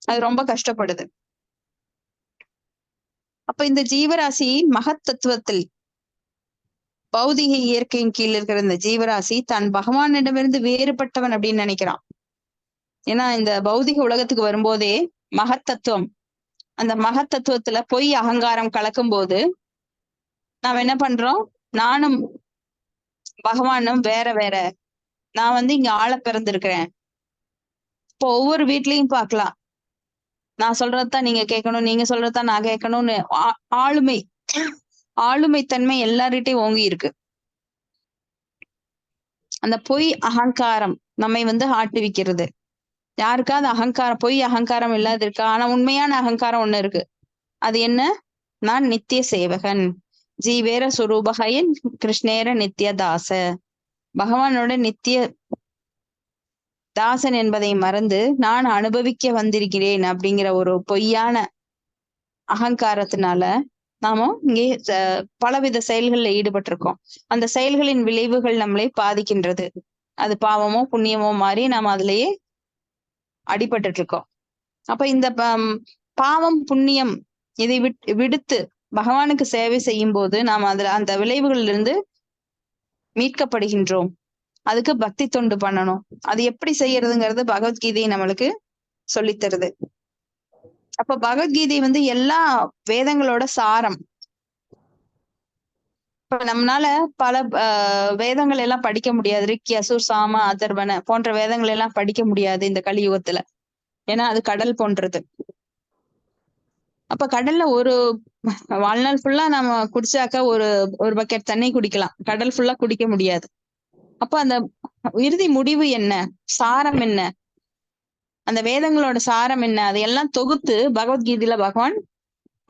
அது ரொம்ப கஷ்டப்படுது. அப்ப இந்த ஜீவராசி மகத் தத்துவத்தில், பௌதிக இயற்கையின் கீழ் இருக்கிற இந்த ஜீவராசி தான் பகவானிடமிருந்து வேறுபட்டவன் அப்படின்னு நினைக்கிறான். ஏன்னா இந்த பௌதிக உலகத்துக்கு வரும்போதே மகத்தத்துவம், அந்த மகத்தத்துவத்துல பொய் அகங்காரம் கலக்கும் போது நாம் என்ன பண்றோம்? நானும் பகவானும் வேற வேற, நான் இங்க ஆள பிறந்திருக்கிறேன். இப்போ ஒவ்வொரு வீட்லயும் பார்க்கலாம், நான் சொல்றதுதான் நீங்க கேட்கணும், நீங்க சொல்றதுதான் நான் கேட்கணும்னு ஆளுமை தன்மை எல்லார்கிட்டையும் ஓங்கி இருக்கு. அந்த பொய் அகங்காரம் நம்மை ஆட்டுவிக்கிறது. யாருக்காவது அகங்காரம், பொய் அகங்காரம் இல்லாத இருக்கா? ஆனா உண்மையான அகங்காரம் ஒண்ணு இருக்கு. அது என்ன? நான் நித்திய சேவகன், ஜீவேர சுரூபகயன் கிருஷ்ணேர நித்திய தாச, பகவானோட நித்திய தாசன் என்பதை மறந்து நான் அனுபவிக்க வந்திருக்கிறேன் அப்படிங்கிற ஒரு பொய்யான அகங்காரத்தினால நாம இங்கே பலவித செயல்கள்ல ஈடுபட்டிருக்கோம். அந்த செயல்களின் விளைவுகள் நம்மளை பாதிக்கின்றது. அது பாவமோ புண்ணியமோ மாறி நாம அதுலயே அடிபட்டு இருக்கோம். அப்ப இந்த பாவம் புண்ணியம் இதை விடுத்து பகவானுக்கு சேவை செய்யும் போது நாம் அந்த விளைவுகளில் இருந்து மீட்கப்படுகின்றோம். அதுக்கு பக்தி தொண்டு பண்ணணும். அது எப்படி செய்யறதுங்கிறது பகவத்கீதை நம்மளுக்கு சொல்லித் தருது. அப்ப பகவத்கீதை எல்லா வேதங்களோட சாரம். இப்ப நம்மளால பல வேதங்கள் எல்லாம் படிக்க முடியாது. ரிக், யசுர், சாம, அதர்வன போன்ற வேதங்கள் எல்லாம் படிக்க முடியாது இந்த கலியுகத்துல. ஏன்னா அது கடல் போன்றது. அப்ப கடல்ல ஒரு வாழ்நாள் ஃபுல்லா நம்ம குடிச்சாக்க ஒரு பக்கெட் தண்ணி குடிக்கலாம். கடல் ஃபுல்லா குடிக்க முடியாது. அப்ப அந்த இறுதி முடிவு என்ன? சாரம் என்ன? அந்த வேதங்களோட சாரம் என்ன? அதையெல்லாம் தொகுத்து பகவத்கீதையில பகவான்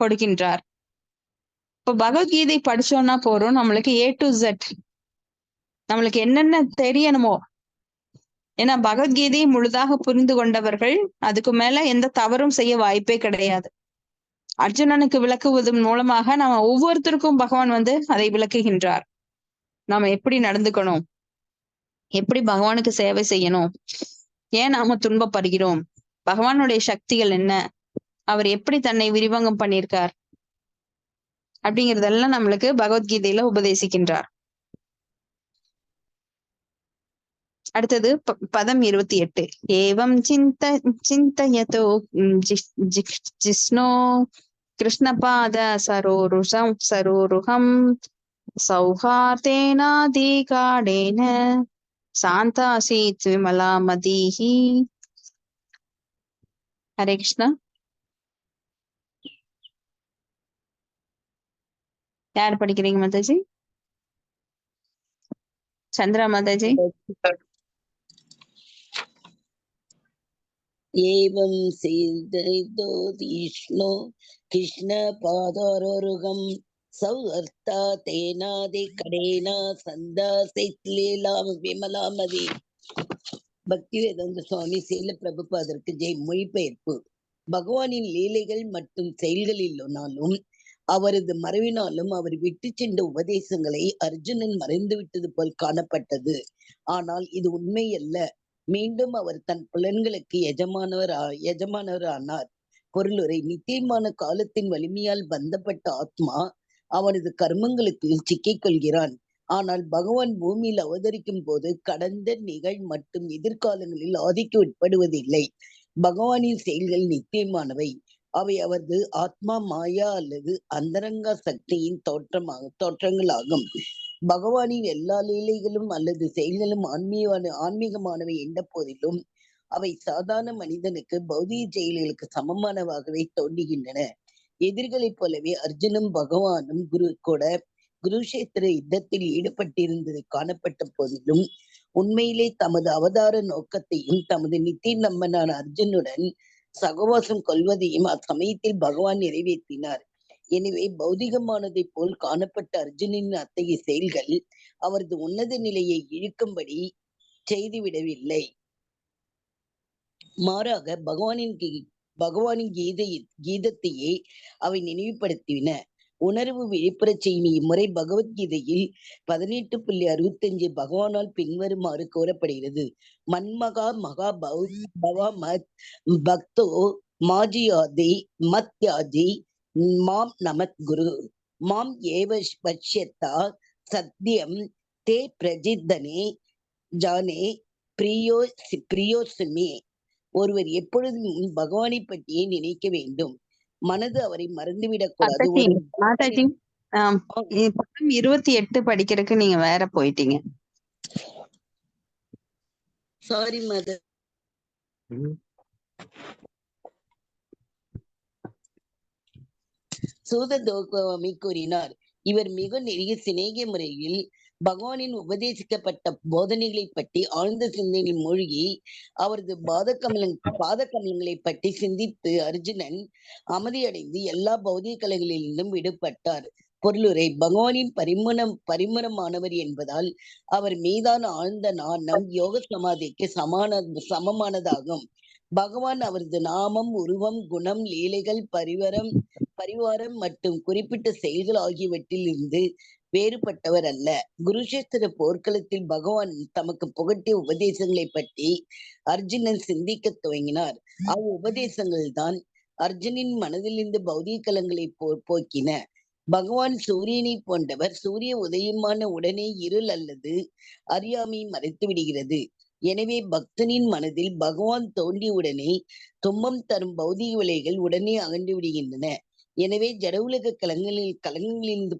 கொடுக்கின்றார். இப்ப பகவத்கீதை படிச்சோம்னா போறோம், நம்மளுக்கு A to Z நம்மளுக்கு என்னென்ன தெரியணுமோ. ஏன்னா பகவத்கீதையை முழுதாக புரிந்து கொண்டவர்கள் அதுக்கு மேல எந்த தவறும் செய்ய வாய்ப்பே கிடையாது. அர்ஜுனனுக்கு விளக்குவதன் மூலமாக நம்ம ஒவ்வொருத்தருக்கும் பகவான் அதை விளக்குகின்றார். நாம எப்படி நடந்துக்கணும், எப்படி பகவானுக்கு சேவை செய்யணும், ஏன் நாம துன்பப்படுகிறோம், பகவானுடைய சக்திகள் என்ன, அவர் எப்படி தன்னை விரிவங்கம் பண்ணியிருக்கார் அப்படிங்கிறதெல்லாம் நம்மளுக்கு பகவத்கீதையில உபதேசிக்கின்றார். அடுத்தது பதம் 28. ஏவம் சிந்தயதோ ஜிஷ்ணோ கிருஷ்ணபாத சரோருகம் சௌஹார்தேனாதிகாடேன சாந்தாசீத் விமலா மதீஹி. ஹரே கிருஷ்ணா. யார் படிக்கிறீங்க மாதாஜி? சந்திரா மாதாஜி. ஏவம் சிந்தயதோ ஜிஷ்ணோ கிருஷ்ண பாதாரோருகம் சௌஹர்தா தேனாதி கடேனா சந்தாசைத் லீலாம் விமலாமதி. பக்தி வேதாந்த சுவாமி சீல பிரபுபாதருக்கு ஜெய். மொழிபெயர்ப்பு. பகவானின் லீலைகள் மற்றும் செயல்களினாலும் அவரது மறைவினாலும் அவர் விட்டு சென்ற உபதேசங்களை அர்ஜுனன் மறைந்து விட்டது போல் காணப்பட்டது. ஆனால் இது உண்மை அல்ல. மீண்டும் அவர் தன் புலன்களுக்கு எஜமானவர் ஆனார். பொருளுரை. நித்தியமான காலத்தின் வலிமையால் பந்தப்பட்ட ஆத்மா அவனது கர்மங்களுக்கு சிக்கிக் கொள்கிறான். ஆனால் பகவான் பூமியில் அவதரிக்கும் போது கடந்த நிகழ் மற்றும் எதிர்காலங்களில் ஆதிக்க உட்படுவதில்லை. பகவானின் செயல்கள் நித்தியமானவை. அவை அவரது ஆத்மா மாயா அல்லது அந்தரங்க சக்தியின் தோற்றங்களாகும். பகவானின் எல்லா லீலைகளும் அல்லது செயல்களும் ஆன்மீகமானவை என்ற போதிலும் அவை சாதாரண மனிதனுக்கு பௌதிக செயல்களுக்கு சமமானவாகவே தோன்றுகின்றன. எதிர்களைப் போலவே அர்ஜுனும் பகவானும் குருஷேத்திர யுத்தத்தில் ஈடுபட்டிருந்தது காணப்பட்ட போதிலும் உண்மையிலே தமது அவதார நோக்கத்தையும் தமது நித்திய நம்பனான அர்ஜுனுடன் சகவாசம் கொள்வதையும் அச்சமயத்தில் பகவான் நிறைவேற்றினார். எனவே பௌதிகமானதை போல் காணப்பட்ட அர்ஜுனின் அத்தகைய செயல்கள் அவரது உன்னத நிலையை இழுக்கும்படி செய்துவிடவில்லை. மாறாக பகவானின் கீதத்தையே அவை நினைவுபடுத்தின. உணர்வு விழிப்புறச் செய்யும் இம்முறை பகவத்கீதையில் 18.65 பகவானால் பின்வருமாறு கூறப்படுகிறது. மன்மகா மகா பவ மத் பக்தோ மாஜியாதி மத்யாஜி மாம் நமத் குரு மாம் ஏவ பஷ்யத்தா சத்யம் தே பிரஜித்தனே ஜானே பிரியோசுமே. ஒருவர் எப்பொழுதும் பகவானை பற்றியே நினைக்க வேண்டும். மனது அவரை மறந்துவிடக் கூடாது. மாதாஜி, பக்கம் 28 படிக்கிறதுக்கு நீங்க வேற போயிட்டீங்க. சாரி மத. சூத கோஸ்வாமி கூறினார். இவர் மிக நெருங்கிய சிநேக முறையில் பகவானின் உபதேசிக்கப்பட்ட போதனைகளை பற்றி ஆழ்ந்த சிந்தனையில் மூழ்கி அவரது பாதகமலங்களை பற்றி சிந்தித்து அர்ஜுனன் அமைதியடைந்து எல்லா பௌதிக கலைகளிலிருந்தும் விடுபட்டார். பொருளுரை. பகவானின் பரிமுறமானவர் என்பதால் அவர் மீதான ஆழ்ந்த நாணம் யோக சமாதிக்கு சமமானதாகும். பகவான் அவரது நாமம், உருவம், குணம், லீலைகள், பரிவாரம் மற்றும் குறிப்பிட்ட செயல்கள் ஆகியவற்றில் இருந்து வேறுபட்டவர் அல்ல. குருஷேத்திர போர்க்களத்தில் பகவான் தமக்கு புகட்டிய உபதேசங்களை பற்றி அர்ஜுனன் சிந்திக்க துவங்கினார். உபதேசங்கள் தான் அர்ஜுனின் மனதிலிருந்து பௌதிக கலங்களை போக்கின. பகவான் சூரியனை போன்றவர். சூரிய உதயமான உடனே இருள் அல்லது அறியாமை மறைத்து விடுகிறது. எனவே பக்தனின் மனதில் பகவான் தோன்றியவுடனே துன்பம் தரும் பௌதிக விலைகள் உடனே அகன்று விடுகின்றன. எனவே ஜட உலக கலங்களிலிருந்து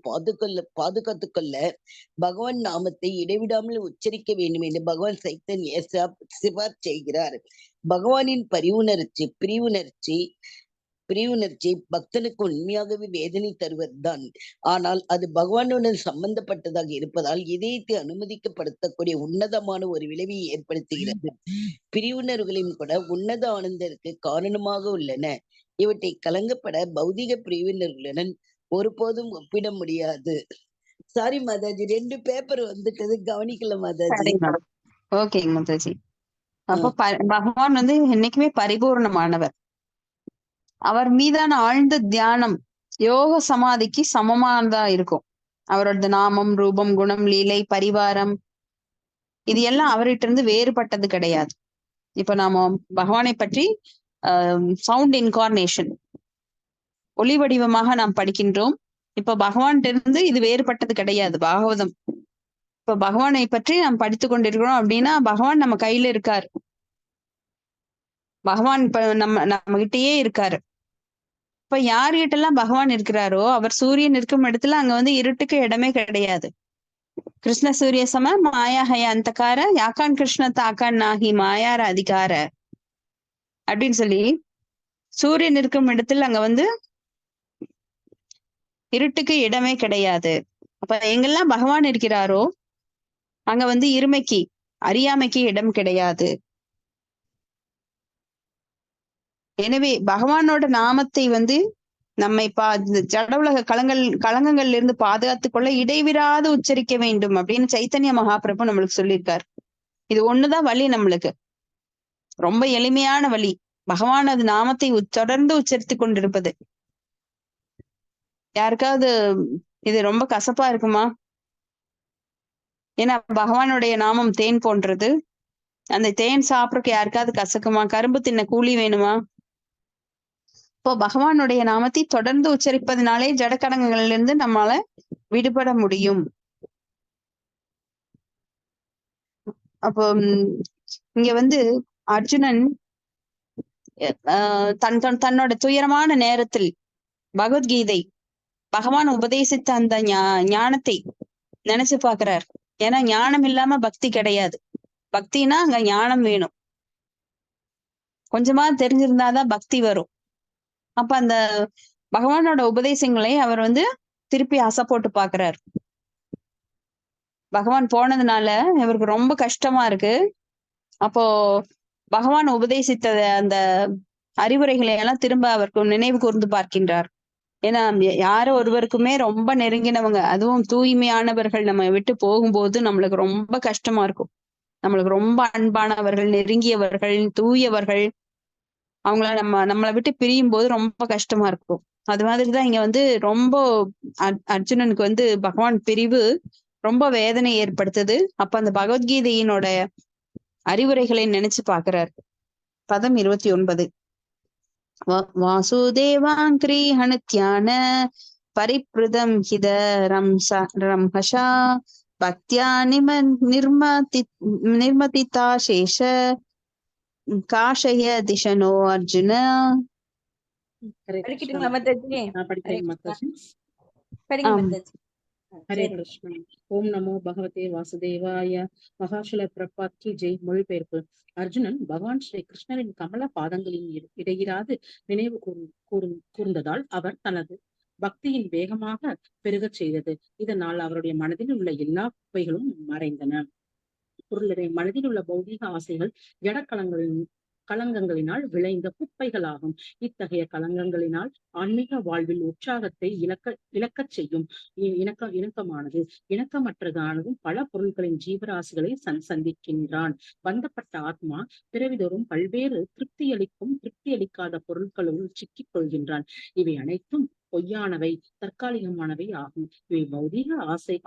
பாதுகாத்துக் கொள்ள பகவான் நாமத்தை இடைவிடாமல் உச்சரிக்க வேண்டும் என்று பகவான் சைத்தன்ய சிபார் செய்கிறார். பகவானின் பிரிவுணர்ச்சி பக்தனுக்கு உண்மையாகவே வேதனை தருவதுதான். ஆனால் அது பகவானுடன் சம்பந்தப்பட்டதாக இருப்பதால் இதயத்தை அனுமதிக்கப்படுத்தக்கூடிய உன்னதமான ஒரு விளைவை ஏற்படுத்துகிறது. பிரிவுணர்வுகளையும் கூட உன்னத ஆனந்தருக்கு காரணமாக உள்ளன. இவற்றை கலங்கப்பட பௌதிக பிரிவினர்களுடன் ஒருபோதும் ஒப்பிட முடியாது. சாரி மாதாஜி, 2 பேப்பர் வந்துட்டது, கவனிக்கல மாதாஜி. ஓகேங்க மாதாஜி. அப்ப பகவான் என்னைக்குமே பரிபூர்ணமானவர். அவர் மீதான ஆழ்ந்த தியானம் யோக சமாதிக்கு சமமானதா இருக்கும். அவரோட நாமம், ரூபம், குணம், லீலை, பரிவாரம் இது எல்லாம் அவர்கிட்ட இருந்து வேறுபட்டது கிடையாது. இப்ப நாம பகவானை பற்றி சவுண்ட் இன்கார்னேஷன் ஒளி வடிவமாக நாம் படிக்கின்றோம். இப்ப பகவான்கிட்ட இருந்து இது வேறுபட்டது கிடையாது. பாகவதம் இப்ப பகவானை பற்றி நாம் படித்து கொண்டிருக்கிறோம் அப்படின்னா பகவான் நம்ம கையில இருக்காரு. பகவான் இப்ப நம்ம கிட்டயே இருக்காரு. இப்ப யார்கிட்ட எல்லாம் பகவான் இருக்கிறாரோ அவர் சூரியன் இருக்கும் இடத்துல அங்க வந்து இருட்டுக்கு இடமே கிடையாது. கிருஷ்ண சூரிய சம மாயா ஹய அந்தகார யாக்கான் கிருஷ்ண தாக்கான் நாகி மாயார அதிகார அப்படின்னு சொல்லி சூரியன் இருக்கும் இடத்துல அங்க வந்து இருட்டுக்கு இடமே கிடையாது. அப்ப எங்கெல்லாம் பகவான் இருக்கிறாரோ அங்க வந்து இருமைக்கு அறியாமைக்கு இடம் கிடையாது. எனவே பகவானோட நாமத்தை வந்து நம்மை ஜட உலக களங்கங்கள்ல இருந்து பாதுகாத்துக் கொள்ள இடைவிடாது உச்சரிக்க வேண்டும் அப்படின்னு சைத்தன்ய மகாபிரபு நம்மளுக்கு சொல்லியிருக்காரு. இது ஒண்ணுதான் வழி, நம்மளுக்கு ரொம்ப எளிமையான வழி, பகவானது நாமத்தை தொடர்ந்து உச்சரித்து கொண்டிருப்பது. யாருக்காவது இது ரொம்ப கசப்பா இருக்குமா? ஏன்னா பகவானுடைய நாமம் தேன் போன்றது. அந்த தேன் சாப்பிடறதுக்கு யாருக்காவது கசக்குமா? கரும்பு தின்ன கூலி வேணுமா? இப்போ பகவானுடைய நாமத்தை தொடர்ந்து உச்சரிப்பதனாலே ஜடக்கடங்கள்ல இருந்து நம்மளால விடுபட முடியும். அப்போ இங்க வந்து அர்ஜுனன் தன்னோட துயரமான நேரத்தில் பகவத்கீதை பகவான் உபதேசித்த அந்த ஞானத்தை நினைச்சு பாக்குறார். ஏன்னா ஞானம் இல்லாம பக்தி கிடையாது. பக்தினா அங்க ஞானம் வேணும். கொஞ்சமா தெரிஞ்சிருந்தாதான் பக்தி வரும். அப்ப அந்த பகவானோட உபதேசங்களை அவர் வந்து திருப்பி அசை போட்டு பாக்குறாரு. பகவான் போனதுனால இவருக்கு ரொம்ப கஷ்டமா இருக்கு. அப்போ பகவான் உபதேசித்த அந்த அறிவுரைகளை எல்லாம் திரும்ப அவருக்கு நினைவு கூர்ந்து பார்க்கின்றார். ஏன்னா யாரோ ஒருவருக்குமே ரொம்ப நெருங்கினவங்க, அதுவும் தூய்மையானவர்கள் நம்ம விட்டு போகும்போது நம்மளுக்கு ரொம்ப கஷ்டமா இருக்கும். நம்மளுக்கு ரொம்ப அன்பானவர்கள், நெருங்கியவர்கள், தூயவர்கள், அவங்கள நம்மளை விட்டு பிரியும் போது ரொம்ப கஷ்டமா இருக்கும். அது மாதிரிதான் இங்க வந்து ரொம்ப அர்ஜுனனுக்கு வந்து பகவான் பிரிவு ரொம்ப வேதனை ஏற்படுத்துது. அப்ப அந்த பகவத்கீதையினோட அறிவுரைகளை நினைச்சு பாக்குறார். பதம் 29. வாசுதேவாங்கிரி ஹனுத்யான பரிப்ருதம் ஹித ரம்ஹஷா பக்தியா நிர்மதிதா சேஷ காஷய திஷனோ அர்ஜுன. படிக்கட்டுங்களா மாதாஜி? படிக்கிறேன் மாதாஜி. படிங்க மாதாஜி. ஹரே கிருஷ்ணா. ஓம் நமோ பகவதே வாசுதேவாய. மகாசுல பிரபாத் கி ஜெய். மொழிபெயர்ப்பு. அர்ஜுனன் பகவான் ஸ்ரீ கிருஷ்ணரின் கமல பாதங்களின் இடையிராது நினைவு கூர்ந்ததால் அவர் தனது பக்தியின் வேகமாக பெருகச் செய்தது. இதனால் அவருடைய மனதில் உள்ள எல்லா குப்பைகளும் மறைந்தன. பொருளுடைய மனதில் உள்ள பௌதீக ஆசைகள் களங்கங்களினால் விளைந்த குப்பைகளாகும். இத்தகைய களங்கங்களினால் ஆன்மீக வாழ்வில் உற்சாகத்தை இழக்கச் செய்யும். இணக்கமானது இணக்கமற்றதானதும் பல பொருட்களின் ஜீவராசிகளை சந்திக்கின்றான். பந்தப்பட்ட ஆத்மா பிறவிதோறும் பல்வேறு திருப்தி அளிக்காத பொருட்களுள் சிக்கிக் கொள்கின்றான். இவை அனைத்தும் பொய்யானவை, தற்காலிகமானவை ஆகும். இவை பௌதீக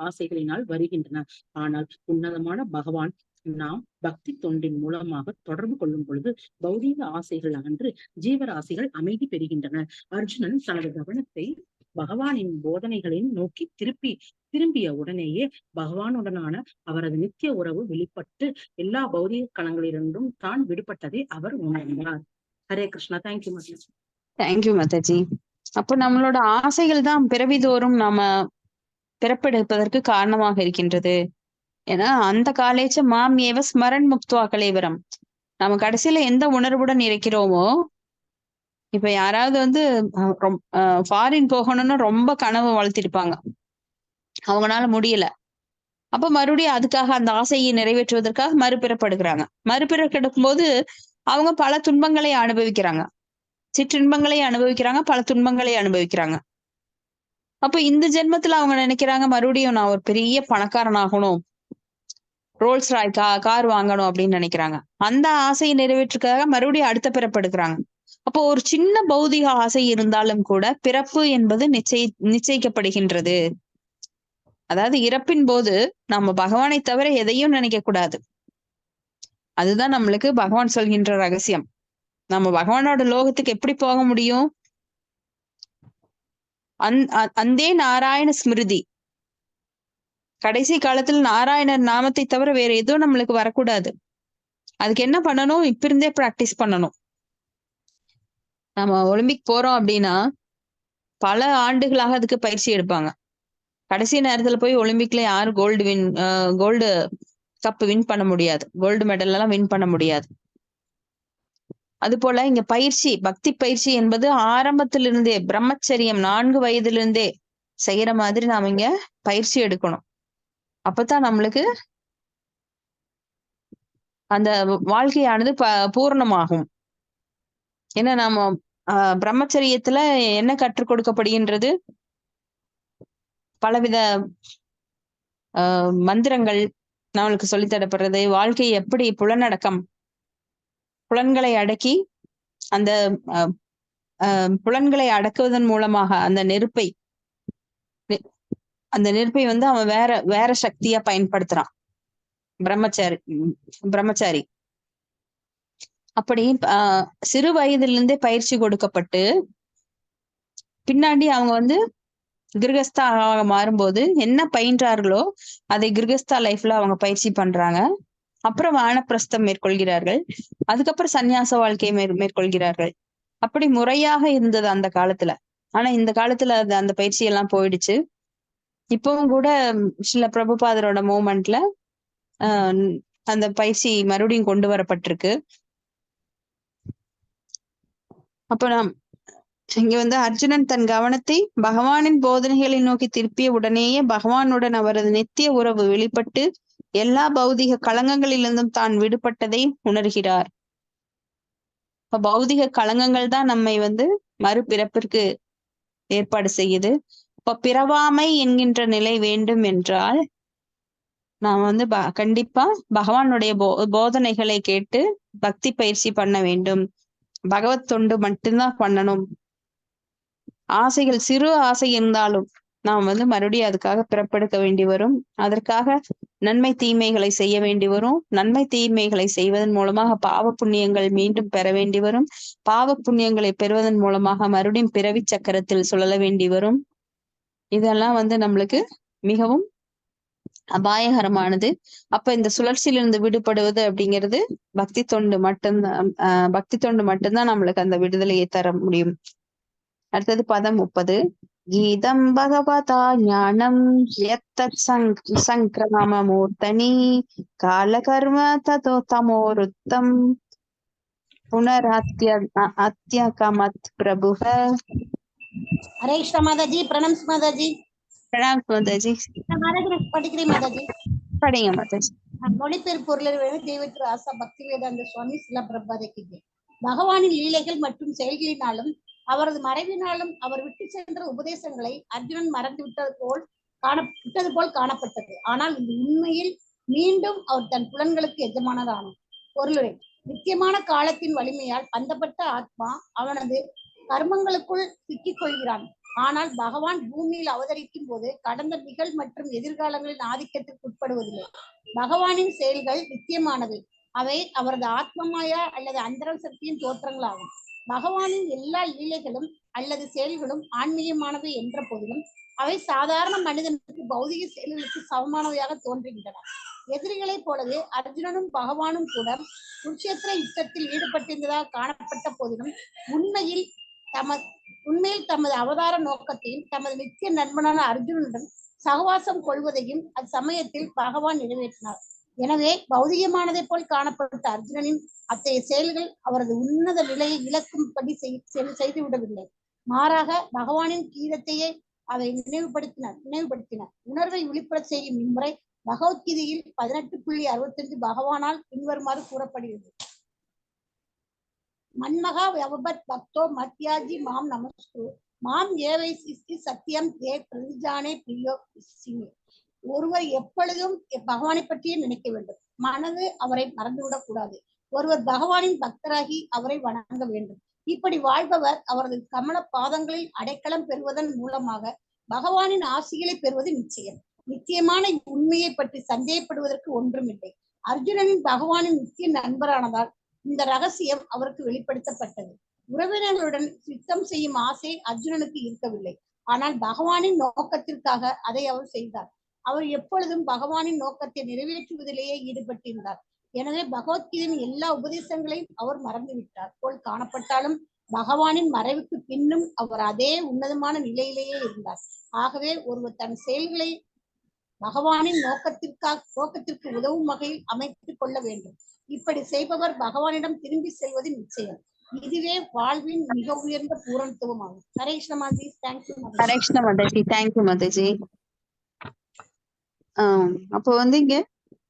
ஆசைகளினால் வருகின்றன. ஆனால் உன்னதமான பகவான் நாம் பக்தி தொண்டின் மூலமாக தொடர்பு கொள்ளும் பொழுது பௌதீக ஆசைகள் அகன்று ஜீவராசிகள் அமைதி பெறுகின்றன. அர்ஜுனன் தனது கவனத்தை பகவானின் போதனைகளின் நோக்கி திரும்பிய உடனேயே பகவானுடனான அவரது நித்திய உறவு வெளிப்பட்டு எல்லா பௌதீக களங்களிலிருந்தும் தான் விடுபட்டதை அவர் உணர்ந்தார். ஹரே கிருஷ்ணா. தேங்க்யூ மாதாஜி. தேங்க்யூ மாதாஜி. அப்போ நம்மளோட ஆசைகள் தான் பிறவிதோறும் நாம பிறப்பெடுப்பதற்கு காரணமாக இருக்கின்றது. ஏன்னா அந்த காலேச்ச மாம் ஏவ ஸ்மரன் முக்துவா கலேவரம். நம்ம கடைசியில எந்த உணர்வுடன் இருக்கிறோமோ, இப்ப யாராவது வந்து ஃபாரின் போகணும்னு ரொம்ப கனவு வளர்த்திருப்பாங்க, அவங்களால முடியல. அப்ப மறுபடியும் அதுக்காக அந்த ஆசையை நிறைவேற்றுவதற்காக மறுபிறப்படுகிறாங்க. மறுபிறப்பெடுக்கும் போது அவங்க பல துன்பங்களை அனுபவிக்கிறாங்க, சிற்றின்பங்களை அனுபவிக்கிறாங்க, பல துன்பங்களை அனுபவிக்கிறாங்க. அப்ப இந்த ஜென்மத்துல அவங்க நினைக்கிறாங்க மறுபடியும் நான் ஒரு பெரிய பணக்காரன் ஆகணும், ரோல்ஸ் ராய் கார் வாங்கணும் அப்படின்னு நினைக்கிறாங்க. அந்த ஆசையை நிறைவேற்றுக்காக மறுபடியும் அடுத்த பிறப்பெடுக்கிறாங்க. அப்போ ஒரு சின்ன பௌதிக ஆசை இருந்தாலும் கூட பிறப்பு என்பது நிச்சயிக்கப்படுகின்றது. அதாவது இறப்பின் போது நம்ம பகவானை தவிர எதையும் நினைக்க கூடாது. அதுதான் நம்மளுக்கு பகவான் சொல்கின்ற ரகசியம். நம்ம பகவானோட லோகத்துக்கு எப்படி போக முடியும்? அந்தே நாராயண ஸ்மிருதி, கடைசி காலத்துல நாராயணர் நாமத்தை தவிர வேற எதுவும் நம்மளுக்கு வரக்கூடாது. அதுக்கு என்ன பண்ணணும்? இப்ப இருந்தே பிராக்டிஸ் பண்ணணும். நம்ம ஒலிம்பிக் போறோம் அப்படின்னா பல ஆண்டுகளாக அதுக்கு பயிற்சி எடுப்பாங்க. கடைசி நேரத்துல போய் ஒலிம்பிக்ல யாரும் கோல்டு கப் வின் பண்ண முடியாது. கோல்டு மெடல் எல்லாம் வின் பண்ண முடியாது. அது போல இங்க பயிற்சி, பக்தி பயிற்சி என்பது ஆரம்பத்திலிருந்தே பிரம்மச்சரியம் 4 வயதிலிருந்தே செய்யற மாதிரி நாம இங்க பயிற்சி எடுக்கணும். அப்பதான் நம்மளுக்கு அந்த வாழ்க்கையானது பூரணமாகும். ஏன்னா நாம பிரம்மச்சரியத்துல என்ன கற்றுக் கொடுக்கப்படுகின்றது? பலவித மந்திரங்கள் நம்மளுக்கு சொல்லித்தரப்படுறது. வாழ்க்கை எப்படி புலனடக்கம், புலன்களை அடக்கி அந்த புலன்களை அடக்குவதன் மூலமாக அந்த நெருப்பை வந்து அவன் வேற சக்தியா பயன்படுத்துறான் பிரம்மச்சாரி. அப்படி சிறு வயதிலிருந்தே பயிற்சி கொடுக்கப்பட்டு பின்னாடி அவங்க வந்து கிரகஸ்தாக மாறும்போது என்ன பயின்றார்களோ அதை கிரகஸ்தா லைஃப்ல அவங்க பயிற்சி பண்றாங்க. அப்புறம் வானப்பிரஸ்தம் மேற்கொள்கிறார்கள். அதுக்கப்புறம் சன்னியாச வாழ்க்கையை மேற்கொள்கிறார்கள். அப்படி முறையாக இருந்தது அந்த காலத்துல. ஆனா இந்த காலத்துல அந்த பயிற்சி எல்லாம் போயிடுச்சு. இப்பவும் கூட சில பிரபுபாதரோட மூமெண்ட்ல அந்த பயிற்சி மறுபடியும் கொண்டு வரப்பட்டிருக்கு. அப்ப நாம் இங்க வந்து அர்ஜுனன் தன் கவனத்தை பகவானின் போதனைகளை நோக்கி திருப்பிய உடனேயே பகவானுடன் அவரது நித்திய உறவு வெளிப்பட்டு எல்லா பௌதிக களங்கங்களிலிருந்தும் தான் விடுபட்டதை உணர்கிறார். இப்ப பௌதிக களங்கங்கள் தான் நம்மை வந்து மறுபிறப்பிற்கு ஏற்பாடு செய்யுது. இப்ப பிறவாமை என்கின்ற நிலை வேண்டும் என்றால் நாம் வந்து கண்டிப்பா பகவானுடைய போதனைகளை கேட்டு பக்தி பயிற்சி பண்ண வேண்டும். பகவத் தொண்டு மட்டும்தான் பண்ணணும். ஆசைகள் சிறு ஆசை இருந்தாலும் நாம் வந்து மறுபடியும் அதுக்காக பிறப்பெடுக்க வேண்டி வரும். அதற்காக நன்மை தீமைகளை செய்ய வேண்டி வரும். நன்மை தீமைகளை செய்வதன் மூலமாக பாவ புண்ணியங்கள் மீண்டும் பெற வேண்டி வரும். பாவ புண்ணியங்களை பெறுவதன் மூலமாக மறுபடியும் பிறவி சக்கரத்தில் சுழல வேண்டி வரும். இதெல்லாம் வந்து நம்மளுக்கு மிகவும் அபாயகரமானது. அப்ப இந்த சுழற்சியிலிருந்து விடுபடுவது அப்படிங்கிறது பக்தி தொண்டு மட்டும்தான் நம்மளுக்கு அந்த விடுதலையை தர முடியும். அடுத்தது பதம் 30. கீதம் பகவதா ஞானம் யத்தத் சங்கிராம மூர்த்தனி கால கர்ம ததோ தமோருத்தம் புனரத்யகமத் பிரபுஹ. ஹரே கிருஷ்ணா மாதாஜி. பிரணாம் மாதாஜி. பிரணாம் மாதாஜி. படிக்கிறேன் மாதாஜி. படிங்க மாதாஜி. மொழிபெயர்ப்பு பொருளில் தெய்வத்திரு ஆசா பக்தி வேதாந்த சுவாமி சில பிரபாதைக்கு பகவானின் லீலைகள் மற்றும் செயல்களினாலும் அவரது மறைவினாலும் அவர் விட்டு சென்ற உபதேசங்களை அர்ஜுனன் மறந்து விட்டது போல் காணப்பட்டது. ஆனால் இந்த உண்மையில் மீண்டும் அவர் தன் புலன்களுக்கு எஜமானரானார். பொருளுரை: நித்தியமான காலத்தின் வலிமையால் பந்தப்பட்ட ஆத்மா அவனது கர்மங்களுக்குள் சிக்கிக் கொள்கிறான். ஆனால் பகவான் பூமியில் அவதரிக்கும் போது கடந்த நிகழ் மற்றும் எதிர்காலங்களின் ஆதிக்கத்திற்கு உட்படுவதில்லை. பகவானின் செயல்கள் நித்தியமானவை. அவை அவரது ஆத்மமாயா அல்லது அந்தரல் சக்தியின் தோற்றங்களாகும். பகவானின் எல்லா லீலைகளும் அல்லது செயல்களும் ஆன்மீகமானவை என்ற போதிலும் அவை சாதாரண மனிதனுக்கு பௌதிக செயல்களுக்கு சமமானவையாக தோன்றுகின்றன. எதிரிகளைப் போலவே அர்ஜுனனும் பகவானும் கூட குருட்சேத்திர யுத்தத்தில் ஈடுபட்டிருந்ததாக காணப்பட்ட போதிலும் உண்மையில் தமது அவதார நோக்கத்தையும் தமது நித்திய நண்பனான அர்ஜுனனுடன் சகவாசம் கொள்வதையும் அச்சமயத்தில் பகவான் நிறைவேற்றினார். எனவே பௌதிகமானதை போல் காணப்பட்ட அர்ஜுனனின் அத்தகைய செயல்கள் அவரது உன்னத நிலையை இழக்கும்படி செய்து விடவில்லை. மாறாக பகவானின் கீதத்தையே அவை நினைவுபடுத்தின. உணர்வை விழிப்புறச் செய்யும் இம்முறை பகவத்கீதையில் 18.65 பகவானால் பின்வருமாறு கூறப்படுகிறது: மன்மகா யவபத் பக்தோ மத்யாஜி மாம் நமஸ்கு மாம் ஏவை சிஸ்தி சத்தியம் தே பிரதிஜானே பிரியோ சிமே. ஒருவர் எப்பொழுதும் பகவானை பற்றியே நினைக்க வேண்டும். மனது அவரை மறந்துவிடக் கூடாது. ஒருவர் பகவானின் பக்தராகி அவரை வணங்க வேண்டும். இப்படி வாழ்பவர் அவரது கமல பாதங்களில் அடைக்கலம் பெறுவதன் மூலமாக பகவானின் ஆசிகளை பெறுவது நிச்சயம். நிச்சயமான உண்மையை பற்றி சந்தேகப்படுவதற்கு ஒன்றுமில்லை. அர்ஜுனனின் பகவானின் நித்திய நண்பரானதால் இந்த ரகசியம் அவருக்கு வெளிப்படுத்தப்பட்டது. உறவினர்களுடன் யுத்தம் செய்யும் ஆசை அர்ஜுனனுக்கு இருக்கவில்லை. ஆனால் பகவானின் நோக்கத்திற்காக அதை அவர் செய்தார். அவர் எப்பொழுதும் பகவானின் நோக்கத்தை நிறைவேற்றுவதிலேயே ஈடுபட்டிருந்தார். எனவே பகவத்கீதையின் எல்லா உபதேசங்களையும் அவர் மறந்துவிட்டார் போல் காணப்பட்டாலும் பகவானின் மறைவுக்கு பின்னும் அவர் அதே உன்னதமான நிலையிலேயே இருந்தார். ஆகவே ஒருவர் தன் செயல்களை பகவானின் நோக்கத்திற்கு உதவும் வகையில் அமைத்துக் கொள்ள வேண்டும். இப்படி செய்பவர் பகவானிடம் திரும்பி செல்வது நிச்சயம். இதுவே வாழ்வின் மிக உயர்ந்த பூரணத்துவம் ஆகும். ஹரே கிருஷ்ண மாதாஜி. தேங்க்யூ ஹரே கிருஷ்ண மாதாஜி. தேங்க்யூ மாதாஜி. அப்போ வந்து இங்க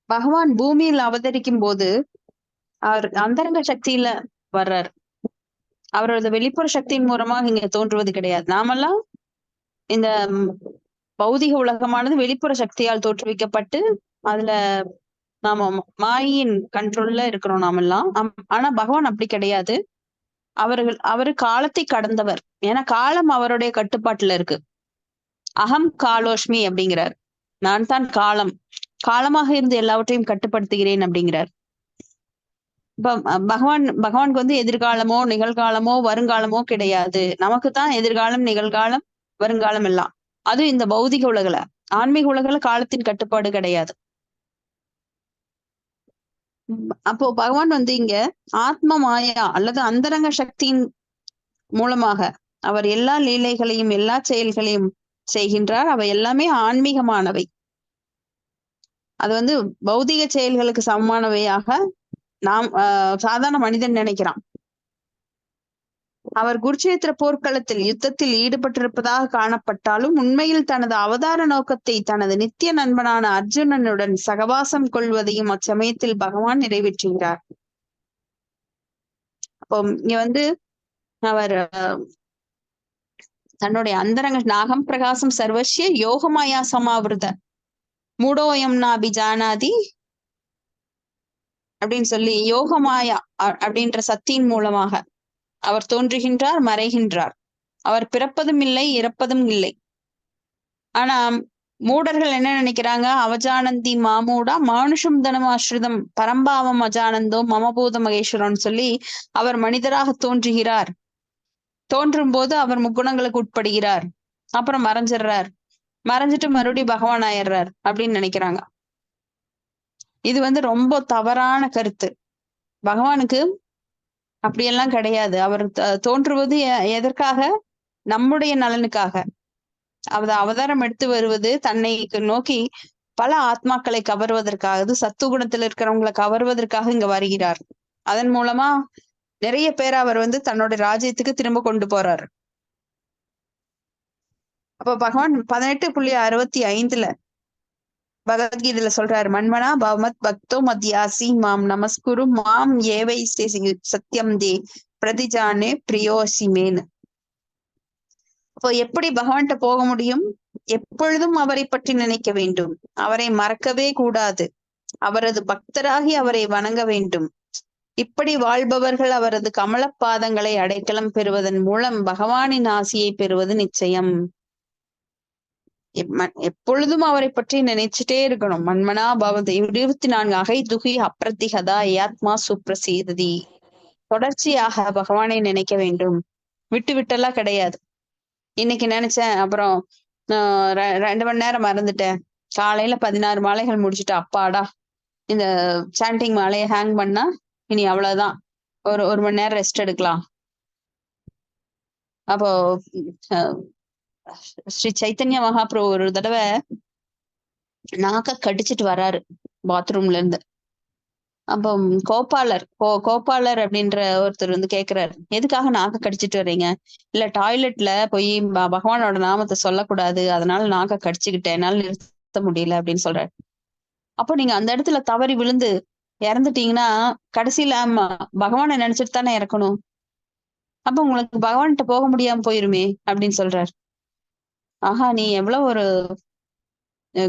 பகவான் பூமியில் அவதரிக்கும் போது அவர் அந்தரங்க சக்தியில வர்றார். அவரது வெளிப்புற சக்தியின் மூலமாக இங்க தோன்றுவது கிடையாது. நாமெல்லாம் இந்த பௌதிக உலகமானது வெளிப்புற சக்தியால் தோற்றுவிக்கப்பட்டு அதுல நாம மாயின் கண்ட்ரோல்ல இருக்கிறோம் நாமெல்லாம். ஆனா பகவான் அப்படி கிடையாது. அவரு காலத்தை கடந்தவர். ஏன்னா காலம் அவருடைய கட்டுப்பாட்டுல இருக்கு. அகம் காலோஷ்மி அப்படிங்கிறார். நான் தான் காலமாக இருந்து எல்லாவற்றையும் கட்டுப்படுத்துகிறேன் அப்படிங்கிறார். இப்ப பகவானுக்கு வந்து எதிர்காலமோ நிகழ்காலமோ வருங்காலமோ கிடையாது. நமக்கு தான் எதிர்காலம் நிகழ்காலம் வருங்காலம் எல்லாம். அதுவும் இந்த பௌதிக உலகுல. ஆன்மீக உலகுல காலத்தின் கட்டுப்பாடு கிடையாது. அப்போ பகவான் வந்து இங்க ஆத்ம மாயா அல்லது அந்தரங்க சக்தியின் மூலமாக அவர் எல்லா லீலைகளையும் எல்லா செயல்களையும் செய்கின்றார். அவை எல்லாமே ஆன்மீகமானவை. அது வந்து பௌதிக செயல்களுக்கு சமமானவையாக நாம் சாதாரண மனிதன் நினைக்கிறான். அவர் குருட்சேத்திர போர்க்களத்தில் யுத்தத்தில் ஈடுபட்டிருப்பதாக காணப்பட்டாலும் உண்மையில் தனது அவதார நோக்கத்தை தனது நித்திய நண்பனான அர்ஜுனனுடன் சகவாசம் கொள்வதையும் அச்சமயத்தில் பகவான் நிறைவேற்றுகிறார். அப்போ இங்க வந்து அவர் தன்னுடைய அந்தரங்க நாகம் பிரகாசம் சர்வசிய யோகமாயா சமாவிருத மூடோயம் நாபி ஜானாதி அப்படின்னு சொல்லி யோகமாயா அப்படின்ற சக்தியின் மூலமாக அவர் தோன்றுகின்றார், மறைகின்றார். அவர் பிறப்பதும் இல்லை, இறப்பதும் இல்லை. ஆனா மூடர்கள் என்ன நினைக்கிறாங்க? அவஜானந்தி மாமூடா மானுஷம் தனமாஸ்ரிதம் பரம்பாவம் அஜானந்தோ மமபூத மகேஸ்வரன் சொல்லி அவர் மனிதராக தோன்றுகிறார். தோன்றும் போது அவர் முக்குணங்களுக்கு உட்படுகிறார். அப்புறம் மறைஞ்சிடுறார். மறைஞ்சிட்டு மறுபடியும் பகவான் ஆயிடுறார் அப்படின்னு நினைக்கிறாங்க. இது வந்து ரொம்ப தவறான கருத்து. பகவானுக்கு அப்படியெல்லாம் கிடையாது. அவர் தோன்றுவது எதற்காக? நம்முடைய நலனுக்காக. அவதாரம் எடுத்து வருவது தன்னை நோக்கி பல ஆத்மாக்களை கவர்வதற்காக, சத்துவகுணத்தில் இருக்கிறவங்களை கவர்வதற்காக இங்க வருகிறார். அதன் மூலமா நிறைய பேர் அவர் வந்து தன்னோட ராஜ்யத்துக்கு திரும்ப கொண்டு போறார். அப்ப பகவான் 18.65 பகவத்கீதையில சொல்றாரு, மன்மனா பவமத் பக்தோ மத்யாசி மாம் நமஸ்குரு மாம் ஏவை சத்தியம் தே பிரதிஜானே பிரியோசிமேன். அப்போ எப்படி பகவான்கிட்ட போக முடியும்? எப்பொழுதும் அவரை பற்றி நினைக்க வேண்டும். அவரை மறக்கவே கூடாது. அவரது பக்தராகி அவரை வணங்க வேண்டும். இப்படி வாழ்பவர்கள் அவரது கமலப்பாதங்களை அடைக்கலம் பெறுவதன் மூலம் பகவானின் ஆசியை பெறுவது நிச்சயம். எப்பொழுதும் அவரை பற்றி நினைச்சிட்டே இருக்கணும். மன்மனா பவதி 24 அகை துகி அப்ரதிகதா ஆத்மா சுப்ரசீததி. தொடர்ச்சியாக பகவானை நினைக்க வேண்டும். விட்டு விட்டெல்லாம் கிடையாது. இன்னைக்கு நினைச்சேன், அப்புறம் 2 மணி நேரம் மறந்துட்டேன். காலையில 16 மாலைகள் முடிச்சுட்டு அப்பாடா இந்த சாண்டிங் மாலையை ஹேங் பண்ணா இனி அவ்வளவுதான், ஒரு மணி நேரம் ரெஸ்ட் எடுக்கலாம். அப்போ ஸ்ரீ சைத்தன்ய மகாபிரபு ஒரு தடவை நாக்க கடிச்சிட்டு வராரு பாத்ரூம்ல இருந்து. அப்போ கோபாலர் அப்படின்ற ஒருத்தர் வந்து கேக்குறாரு, எதுக்காக நாக்க கடிச்சிட்டு வர்றீங்க? இல்ல டாய்லெட்ல போய் பகவானோட நாமத்தை சொல்லக்கூடாது, அதனால நாக்க கடிச்சுக்கிட்டேன், என்னால நிறுத்த முடியல அப்படின்னு சொல்றாரு. அப்போ நீங்க அந்த இடத்துல தவறி விழுந்து இறந்துட்டீங்கன்னா கடைசியில பகவானை நினைச்சிட்டு தானே இறக்கணும். அப்ப உங்களுக்கு பகவான்கிட்ட போக முடியாம போயிருமே அப்படின்னு சொல்றாரு. ஆஹா, நீ எவ்வளவு ஒரு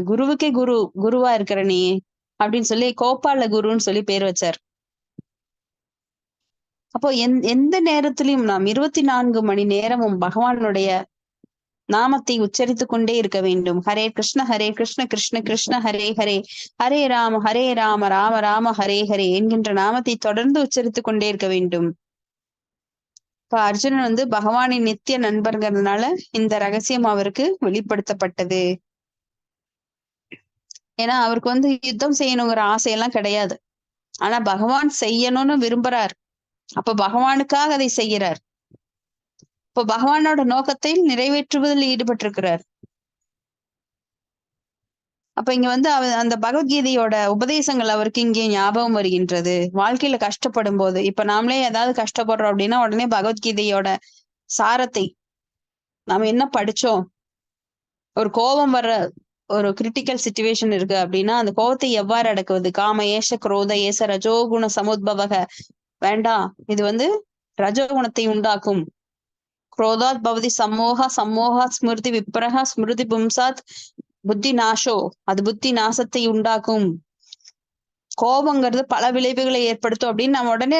குருவுக்கே குருவா இருக்கிற நீ அப்படின்னு சொல்லி கோபால குருன்னு சொல்லி பேர் வச்சார். அப்போ எந்த நேரத்திலையும் நாம் 24 மணி நேரமும் பகவானுடைய நாமத்தை உச்சரித்து கொண்டே இருக்க வேண்டும். ஹரே கிருஷ்ண கிருஷ்ண கிருஷ்ண ஹரே ஹரே, ஹரே ராம ராம ராம ஹரே ஹரே என்கின்ற நாமத்தை தொடர்ந்து உச்சரித்து கொண்டே இருக்க வேண்டும். இப்ப அர்ஜுனன் வந்து பகவானின் நித்திய நண்பர்கிறதுனால இந்த ரகசியம் அவருக்கு வெளிப்படுத்தப்பட்டது. ஏன்னா அவருக்கு வந்து யுத்தம் செய்யணுங்கிற ஆசையெல்லாம் கிடையாது. ஆனா பகவான் செய்யணும்னு விரும்புறார். அப்ப பகவானுக்காக அதை செய்யறார். இப்ப பகவானோட நோக்கத்தை நிறைவேற்றுவதில் ஈடுபட்டிருக்கிறார். அப்ப இங்க வந்து அந்த பகவத்கீதையோட உபதேசங்கள் அவருக்கு இங்கே ஞாபகம் வருகின்றது. வாழ்க்கையில கஷ்டப்படும் போது, இப்ப நாமளே ஏதாவது கஷ்டப்படுறோம் அப்படின்னா உடனே பகவத்கீதையோட சாரத்தை நாம என்ன படிச்சோம், ஒரு கோபம் வர்ற ஒரு கிரிட்டிக்கல் சிச்சுவேஷன் இருக்கு அப்படின்னா அந்த கோபத்தை எவ்வாறு அடக்குவது, காம ஏஷ குரோத ஏச ரஜோகுண சமுத்பவக, வேண்டாம் இது வந்து ரஜோகுணத்தை உண்டாக்கும். குரோதாத் பவதி சம்மோகா சம்மோகாத் ஸ்மிருதி விப்ரஹா ஸ்மிருதி பும்சாத் புத்தி நாசோ, அது புத்தி நாசத்தை உண்டாக்கும். கோபங்கிறது பல விளைவுகளை ஏற்படுத்தும் அப்படின்னு நம்ம உடனே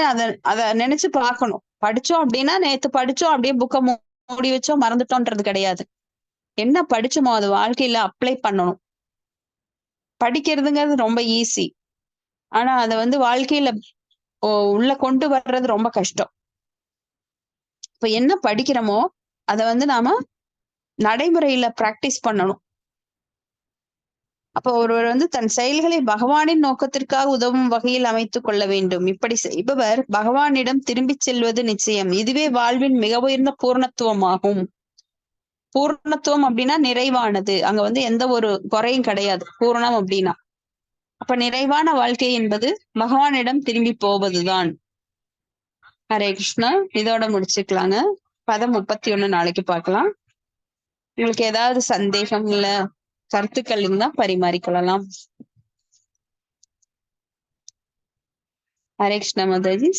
அதை நினைச்சு பார்க்கணும். படிச்சோம் அப்படின்னா நேத்து படிச்சோம் அப்படியே புக்கை மூடி வச்சோம் மறந்துட்டோன்றது கிடையாது. என்ன படிச்சோமோ அது வாழ்க்கையில அப்ளை பண்ணணும். படிக்கிறதுங்கிறது ரொம்ப ஈஸி, ஆனா அதை வந்து வாழ்க்கையில உள்ள கொண்டு வர்றது ரொம்ப கஷ்டம். இப்ப என்ன படிக்கிறோமோ அதை வந்து நாம நடைமுறையில பிராக்டிஸ் பண்ணணும். அப்ப ஒருவர் வந்து தன் செயல்களை பகவானின் நோக்கத்திற்காக உதவும் வகையில் அமைத்துக் கொள்ள வேண்டும். இப்படி செய்பவர் பகவானிடம் திரும்பி செல்வது நிச்சயம். இதுவே வாழ்வின் மிக உயர்ந்த பூர்ணத்துவமாகும். பூர்ணத்துவம் அப்படின்னா நிறைவானது. அங்க வந்து எந்த ஒரு குறையும் கிடையாது பூர்ணம் அப்படின்னா. அப்ப நிறைவான வாழ்க்கை என்பது பகவானிடம் திரும்பி போவதுதான். ஹரே கிருஷ்ணா. இதோட முடிச்சுக்கலாங்க. பதம் 31 நாளைக்கு பார்க்கலாம். உங்களுக்கு ஏதாவது சந்தேகம் இல்ல கருத்துக்கள் இருந்தா பரிமாறிக்கொள்ளலாம். ஹரே கிருஷ்ணா மாதாஜி.